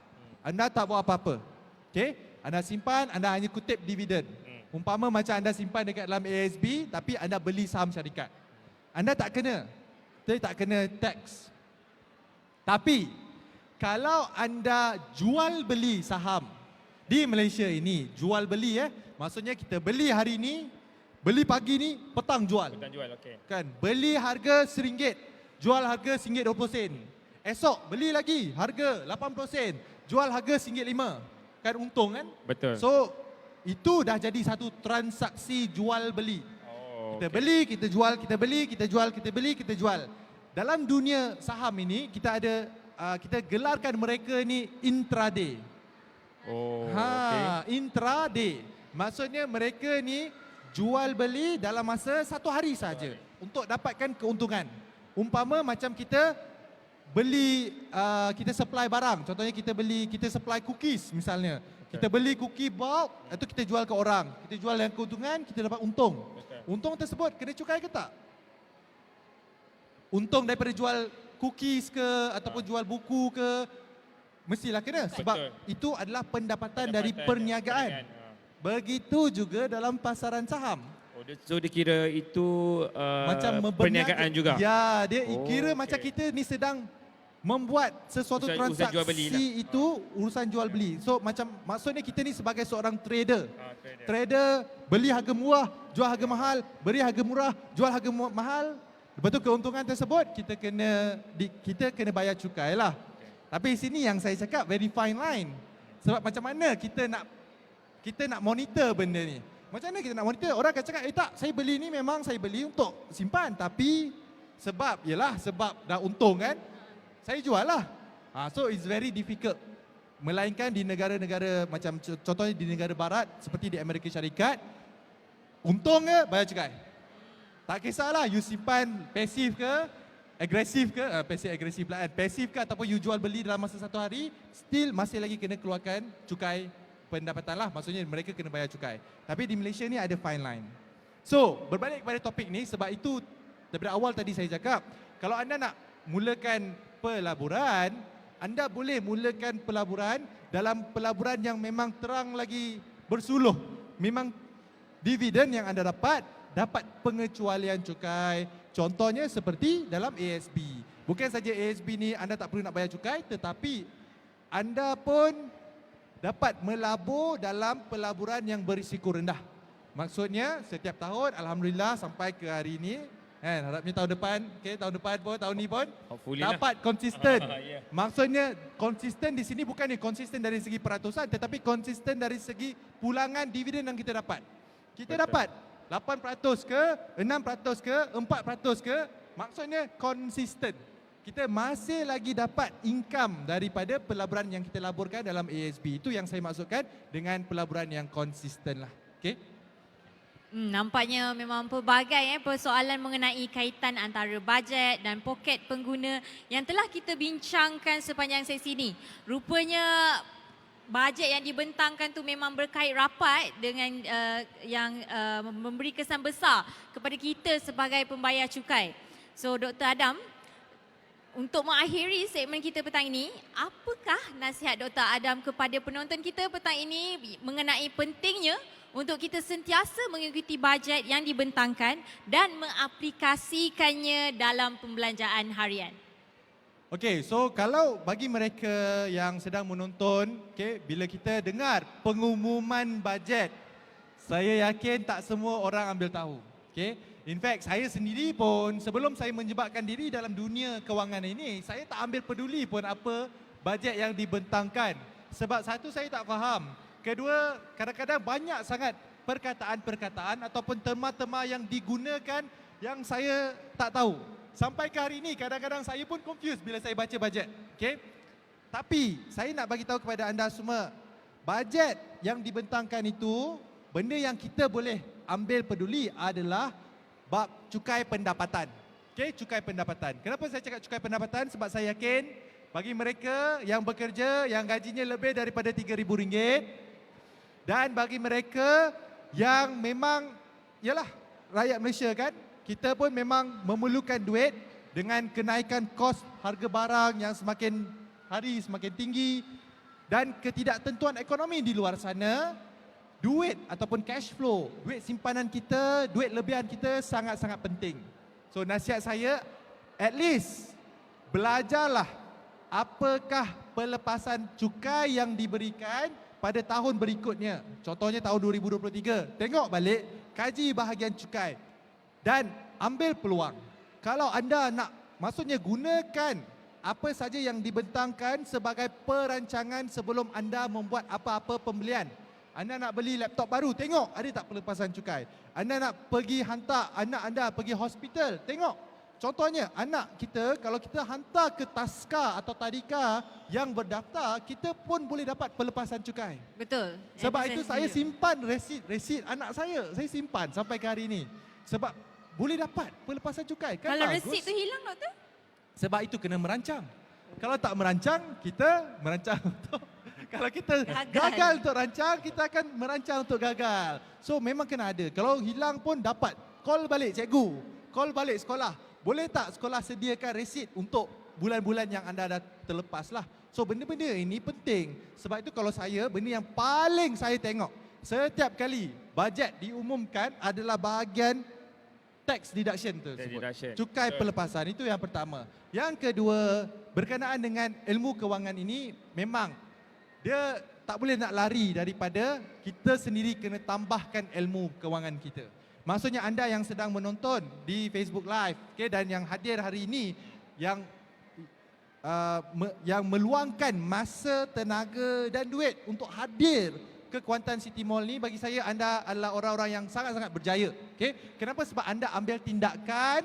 Speaker 3: Anda tak buat apa-apa. Okey? Anda simpan, anda hanya kutip dividen. Umpama macam anda simpan dekat dalam ASB tapi anda beli saham syarikat. Anda tak kena. Dia tak kena tax. Tapi kalau anda jual beli saham di Malaysia ini, jual beli maksudnya kita beli hari ini, beli pagi ni, petang jual.
Speaker 1: Petang jual, okey.
Speaker 3: Kan, beli harga RM1, jual harga RM1.20. Esok beli lagi harga RM80, jual harga RM1.05. Kan untung kan?
Speaker 1: Betul.
Speaker 3: So itu dah jadi satu transaksi jual beli.
Speaker 1: Oh,
Speaker 3: Kita
Speaker 1: okey.
Speaker 3: beli, kita jual, kita beli, kita jual, kita beli, kita jual. Dalam dunia saham ini kita ada kita gelarkan mereka ni intraday.
Speaker 1: Oh, okey.
Speaker 3: Intraday. Maksudnya mereka ni jual beli dalam masa satu hari saja untuk dapatkan keuntungan. Umpama macam kita beli, kita supply barang. Contohnya kita supply cookies misalnya. Kita beli cookie bulk, itu kita jual ke orang. Kita jual dengan keuntungan, kita dapat untung. Untung tersebut kena cukai ke tak? Untung daripada jual cookies ke ataupun jual buku ke, mestilah kena. Sebab itu adalah pendapatan dari perniagaan. Begitu juga dalam pasaran saham.
Speaker 1: So dia kira itu
Speaker 3: Macam
Speaker 1: perniagaan juga.
Speaker 3: Ya, dia
Speaker 1: Oh,
Speaker 3: kira
Speaker 1: okey.
Speaker 3: macam kita ni sedang membuat sesuatu
Speaker 1: Urusan
Speaker 3: transaksi
Speaker 1: jual beli lah.
Speaker 3: itu urusan jual beli. So macam maksudnya kita ni sebagai seorang trader.
Speaker 1: Trader.
Speaker 3: Trader beli harga murah, jual harga mahal, beli harga murah, jual harga mahal. Lepas tu keuntungan tersebut kita kena bayar cukai lah. Tapi sini yang saya cakap very fine line. Sebab macam mana kita nak monitor benda ni? Macam mana kita nak monitor? Orang akan cakap, tak, saya beli ni memang saya beli untuk simpan. Tapi sebab dah untung kan, saya jual lah. So it's very difficult. Melainkan di negara-negara macam contohnya di negara barat seperti di Amerika Syarikat, untung ke bayar cukai. Tak kisahlah you simpan pasif ke, agresif ke, pasif agresif lah kan. Pasif ke ataupun you jual beli dalam masa satu hari, still masih lagi kena keluarkan cukai pendapatan lah. Maksudnya mereka kena bayar cukai. Tapi di Malaysia ni ada fine line. So, berbalik kepada topik ni, sebab itu daripada awal tadi saya cakap, kalau anda nak mulakan pelaburan, anda boleh mulakan pelaburan dalam pelaburan yang memang terang lagi bersuluh. Memang dividen yang anda dapat pengecualian cukai. Contohnya seperti dalam ASB. Bukan saja ASB ni anda tak perlu nak bayar cukai, tetapi anda pun dapat melabur dalam pelaburan yang berisiko rendah. Maksudnya setiap tahun, alhamdulillah sampai ke hari ini, harapnya tahun depan, tahun depan pun, tahun ni pun
Speaker 1: Hopefully
Speaker 3: dapat konsisten.
Speaker 1: Yeah.
Speaker 3: Maksudnya konsisten di sini bukan konsisten dari segi peratusan, tetapi konsisten dari segi pulangan dividen yang kita dapat. Kita dapat 8% ke, 6% ke, 4% ke, maksudnya konsisten. kita masih lagi dapat income daripada pelaburan yang kita laburkan dalam ASB. Itu yang saya maksudkan dengan pelaburan yang konsisten lah. Okay?
Speaker 2: Nampaknya memang pelbagai persoalan mengenai kaitan antara bajet dan poket pengguna yang telah kita bincangkan sepanjang sesi ini. Rupanya bajet yang dibentangkan tu memang berkait rapat dengan yang memberi kesan besar kepada kita sebagai pembayar cukai. So Dr. Adam, untuk mengakhiri segmen kita petang ini, apakah nasihat Dr. Adam kepada penonton kita petang ini mengenai pentingnya untuk kita sentiasa mengikuti bajet yang dibentangkan dan mengaplikasikannya dalam pembelanjaan harian?
Speaker 3: Okay, so kalau bagi mereka yang sedang menonton, okay, bila kita dengar pengumuman bajet, saya yakin tak semua orang ambil tahu. Okay? In fact, saya sendiri pun sebelum saya menjebakkan diri dalam dunia kewangan ini, saya tak ambil peduli pun apa bajet yang dibentangkan. Sebab satu, saya tak faham. Kedua, kadang-kadang banyak sangat perkataan-perkataan ataupun terma-terma yang digunakan yang saya tak tahu. Sampai ke hari ini, kadang-kadang saya pun confused bila saya baca bajet. Okay? Tapi, saya nak bagi tahu kepada anda semua, bajet yang dibentangkan itu, benda yang kita boleh ambil peduli adalah bab cukai pendapatan. Okay, cukai pendapatan. Kenapa saya cakap cukai pendapatan? Sebab saya yakin bagi mereka yang bekerja yang gajinya lebih daripada RM3,000 dan bagi mereka yang memang, yalah, rakyat Malaysia kan, kita pun memang memerlukan duit dengan kenaikan kos harga barang yang semakin hari semakin tinggi dan ketidaktentuan ekonomi di luar sana. Duit ataupun cash flow, duit simpanan kita, duit lebihan kita sangat-sangat penting. So nasihat saya, at least belajarlah apakah pelepasan cukai yang diberikan pada tahun berikutnya. Contohnya tahun 2023. Tengok balik, kaji bahagian cukai dan ambil peluang. Kalau anda nak, maksudnya gunakan apa saja yang dibentangkan sebagai perancangan sebelum anda membuat apa-apa pembelian. Anda nak beli laptop baru, tengok ada tak pelepasan cukai. Anda nak pergi hantar anak anda pergi hospital, tengok. Contohnya anak kita, kalau kita hantar ke Taska atau Tadika yang berdaftar, kita pun boleh dapat pelepasan cukai.
Speaker 2: Betul.
Speaker 3: Sebab itu saya simpan resit anak saya simpan sampai ke hari ini. Sebab boleh dapat pelepasan cukai. Kan
Speaker 2: Kalau
Speaker 3: bagus?
Speaker 2: resit tu hilang, Doktor?
Speaker 3: Sebab itu kena merancang. Kalau tak merancang, kita merancang untuk kalau kita gagal untuk rancang, kita akan merancang untuk gagal. So memang kena ada. Kalau hilang pun dapat. Call balik cikgu. Call balik sekolah. Boleh tak sekolah sediakan resit untuk bulan-bulan yang anda dah terlepas lah. So benda-benda ini penting. Sebab itu kalau saya, benda yang paling saya tengok setiap kali bajet diumumkan adalah bahagian tax deduction tu. Cukai pelepasan, itu yang pertama. Yang kedua, berkenaan dengan ilmu kewangan ini, memang dia tak boleh nak lari daripada kita sendiri kena tambahkan ilmu kewangan kita. Maksudnya anda yang sedang menonton di Facebook Live, okay, dan yang hadir hari ini yang meluangkan masa, tenaga dan duit untuk hadir ke Kuantan City Mall ni, bagi saya anda adalah orang-orang yang sangat-sangat berjaya. Okay? Kenapa? Sebab anda ambil tindakan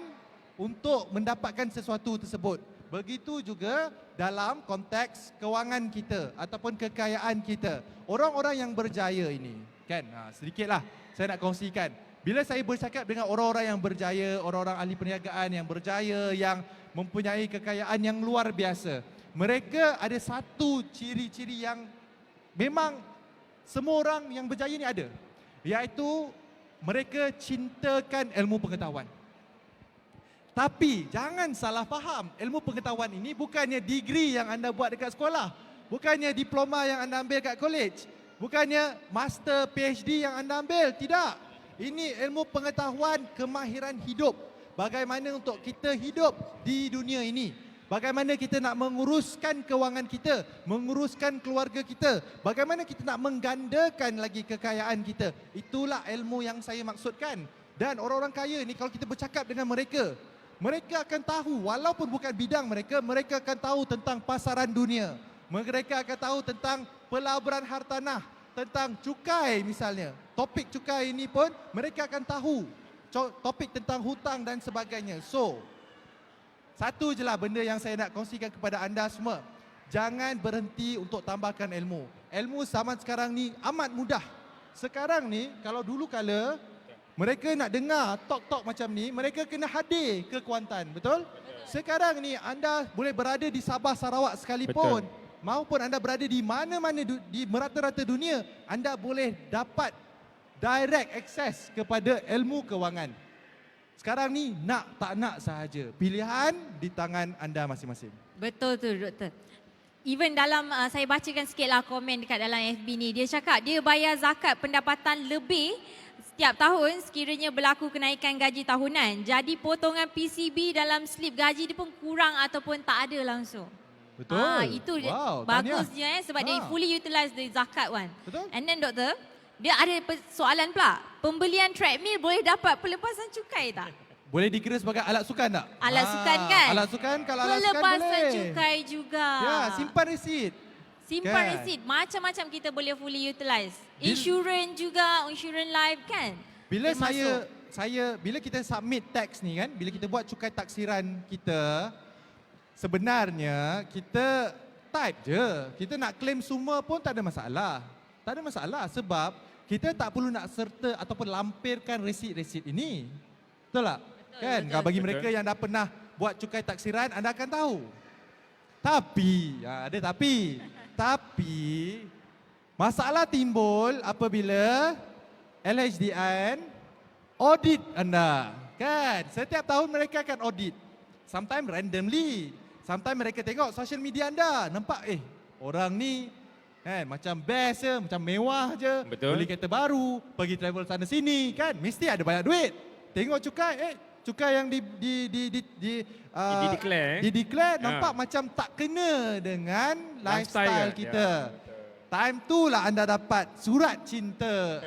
Speaker 3: untuk mendapatkan sesuatu tersebut. Begitu juga dalam konteks kewangan kita ataupun kekayaan kita. Orang-orang yang berjaya ini, kan, sedikitlah saya nak kongsikan. Bila saya bercakap dengan orang-orang yang berjaya, orang-orang ahli perniagaan yang berjaya, yang mempunyai kekayaan yang luar biasa, mereka ada satu ciri-ciri yang memang semua orang yang berjaya ni ada, iaitu mereka cintakan ilmu pengetahuan. Tapi jangan salah faham, ilmu pengetahuan ini bukannya degree yang anda buat dekat sekolah, bukannya diploma yang anda ambil kat college, bukannya master PhD yang anda ambil, tidak. Ini ilmu pengetahuan kemahiran hidup. Bagaimana untuk kita hidup di dunia ini, bagaimana kita nak menguruskan kewangan kita, menguruskan keluarga kita, bagaimana kita nak menggandakan lagi kekayaan kita. Itulah ilmu yang saya maksudkan. Dan orang-orang kaya ni, kalau kita bercakap dengan mereka, mereka akan tahu, walaupun bukan bidang mereka, mereka akan tahu tentang pasaran dunia. Mereka akan tahu tentang pelaburan hartanah, tentang cukai misalnya. Topik cukai ini pun mereka akan tahu. Topik tentang hutang dan sebagainya. So,
Speaker 4: Satu je lah benda yang saya nak kongsikan kepada anda semua. Jangan berhenti untuk tambahkan ilmu. Ilmu zaman sekarang ni amat mudah. Sekarang ni kalau dulu kala mereka nak dengar talk-talk macam ni, mereka kena hadir ke Kuantan, betul? Sekarang ni anda boleh berada di Sabah, Sarawak sekalipun, maupun anda berada di mana-mana di merata-rata dunia, anda boleh dapat direct access kepada ilmu kewangan. Sekarang ni nak tak nak sahaja. Pilihan di tangan anda masing-masing.
Speaker 2: Betul tu doktor. Even dalam saya bacakan sikitlah komen dekat dalam FB ni, dia cakap dia bayar zakat pendapatan lebih setiap tahun sekiranya berlaku kenaikan gaji tahunan. Jadi potongan PCB dalam slip gaji dia pun kurang ataupun tak ada langsung.
Speaker 4: Betul.
Speaker 2: Itu
Speaker 4: Wow,
Speaker 2: bagusnya sebab dia fully utilize the zakat one.
Speaker 4: Betul.
Speaker 2: And then doktor, dia ada soalan pula. Pembelian treadmill boleh dapat pelepasan cukai tak?
Speaker 4: Boleh dikira sebagai alat sukan tak?
Speaker 2: Alat sukan kan?
Speaker 4: Alat sukan, kalau alat sukan boleh.
Speaker 2: Pelepasan cukai juga.
Speaker 4: Ya, simpan resit.
Speaker 2: Simpan
Speaker 4: Kan?
Speaker 2: resit. Macam-macam kita boleh fully utilize. Insurans juga, insurans life kan?
Speaker 4: Bila
Speaker 2: Termasuk.
Speaker 4: bila kita submit tax ni kan, bila kita buat cukai taksiran kita, sebenarnya kita type je. Kita nak claim semua pun tak ada masalah. Tak ada masalah sebab kita tak perlu nak serta ataupun lampirkan resit-resit ini. Betul tak? Kan?
Speaker 2: betul.
Speaker 4: Bagi mereka yang dah pernah buat cukai taksiran, anda akan tahu. Tapi, ada tapi. Tapi, masalah timbul apabila LHDN audit anda. Kan? Setiap tahun mereka akan audit. Sometimes randomly. Sometimes mereka tengok social media anda. Nampak, orang ni macam best je, macam mewah je.
Speaker 1: Betul.
Speaker 4: Beli kereta baru, pergi travel sana sini. Kan? Mesti ada banyak duit. Tengok cukai, cukai yang di-declare nampak macam tak kena dengan lifestyle kita. Time tu lah anda dapat surat cinta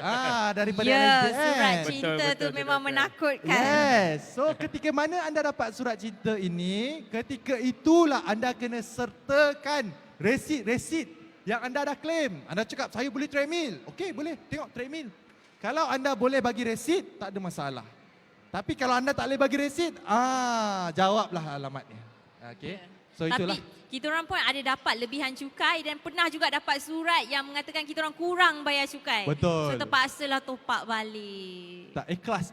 Speaker 4: daripada LHDN.
Speaker 2: Surat cinta
Speaker 1: Betul,
Speaker 2: tu
Speaker 1: betul,
Speaker 2: memang
Speaker 1: betul.
Speaker 2: menakutkan.
Speaker 4: Yes. So ketika mana anda dapat surat cinta ini, ketika itulah anda kena sertakan resit-resit yang anda dah claim. Anda cakap saya beli treadmill. Okey, boleh tengok treadmill. Kalau anda boleh bagi resit, tak ada masalah. Tapi kalau anda tak boleh bagi resit, jawablah alamatnya. Okey. So itulah.
Speaker 2: Tapi kita orang pun ada dapat lebihan cukai dan pernah juga dapat surat yang mengatakan kita orang kurang bayar cukai.
Speaker 4: Betul.
Speaker 2: So terpaksalah top up balik.
Speaker 4: Tak,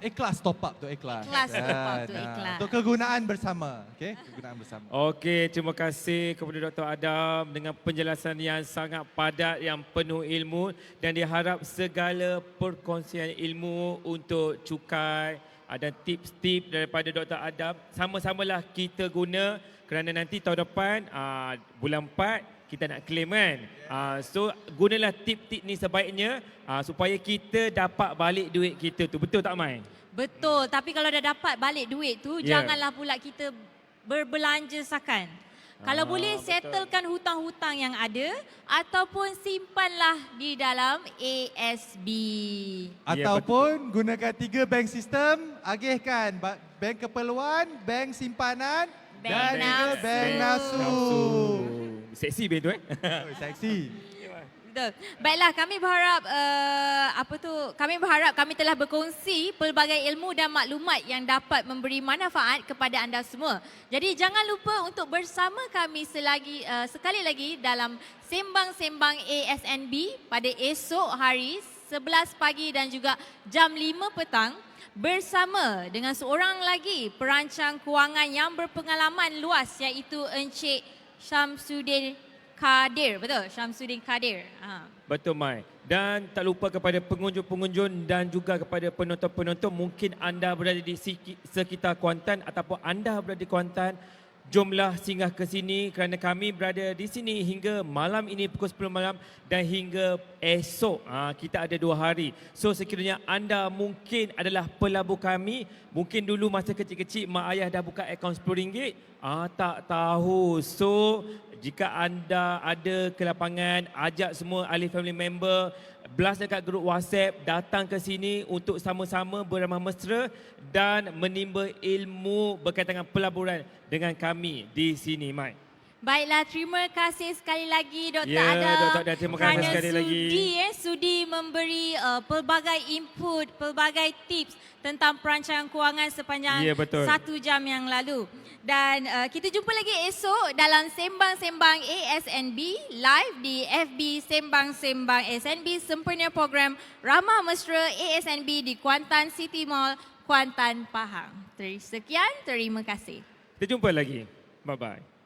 Speaker 4: ikhlas top up tu ikhlas.
Speaker 2: Ikhlas top up tu ikhlas.
Speaker 4: Untuk kegunaan bersama. Okey, kegunaan bersama.
Speaker 1: Okey, terima kasih kepada Dr. Adam dengan penjelasan yang sangat padat, yang penuh ilmu, dan diharap segala perkongsian ilmu untuk cukai dan tips-tips daripada Dr. Adam sama-samalah kita guna, kerana nanti tahun depan bulan 4 kita nak claim kan. So gunalah tip-tip ni sebaiknya supaya kita dapat balik duit kita tu. Betul tak Mai?
Speaker 2: Betul, tapi kalau dah dapat balik duit tu, janganlah pula kita berbelanja sakan. Kalau boleh
Speaker 1: betul.
Speaker 2: settlekan hutang-hutang yang ada ataupun simpanlah di dalam ASB.
Speaker 4: Ataupun gunakan 3 bank sistem, agihkan bank keperluan, bank simpanan
Speaker 2: Bank
Speaker 4: dan juga
Speaker 2: nafsu.
Speaker 4: bank nafsu.
Speaker 1: Seksi ben tu
Speaker 4: Oh, seksi.
Speaker 2: Betul. Baiklah, kami berharap kami berharap kami telah berkongsi pelbagai ilmu dan maklumat yang dapat memberi manfaat kepada anda semua. Jadi jangan lupa untuk bersama kami sekali lagi dalam Sembang-Sembang ASNB pada esok hari 11 pagi dan juga jam 5 petang bersama dengan seorang lagi perancang kewangan yang berpengalaman luas iaitu Encik Syamsuddin Kadir. Betul? Syamsuddin Kadir.
Speaker 1: Betul Mai. Dan tak lupa kepada pengunjung-pengunjung dan juga kepada penonton-penonton, mungkin anda berada di sekitar Kuantan ataupun anda berada di Kuantan, jomlah singgah ke sini kerana kami berada di sini hingga malam ini pukul 10 malam dan hingga esok. Kita ada 2 hari. So sekiranya anda mungkin adalah pelabur kami, mungkin dulu masa kecil-kecil mak ayah dah buka akaun RM10, tak tahu. So jika anda ada ke lapangan, ajak semua ahli family member, blast dekat grup WhatsApp, datang ke sini untuk sama-sama beramah mesra dan menimba ilmu berkaitan dengan pelaburan dengan kami di sini, Mai.
Speaker 2: Baiklah, terima kasih sekali lagi Dr.
Speaker 1: Ya,
Speaker 2: Adam.
Speaker 1: Dr. Adam, terima kasih
Speaker 2: kerana
Speaker 1: sekali lagi.
Speaker 2: sudi memberi pelbagai input, pelbagai tips tentang perancangan kewangan sepanjang
Speaker 1: Ya, betul.
Speaker 2: 1 jam yang lalu. Dan kita jumpa lagi esok dalam Sembang-Sembang ASNB live di FB Sembang-Sembang ASNB sempena program Ramah Mesra ASNB di Kuantan City Mall, Kuantan, Pahang. Sekian, terima kasih.
Speaker 1: Kita jumpa lagi. Bye-bye.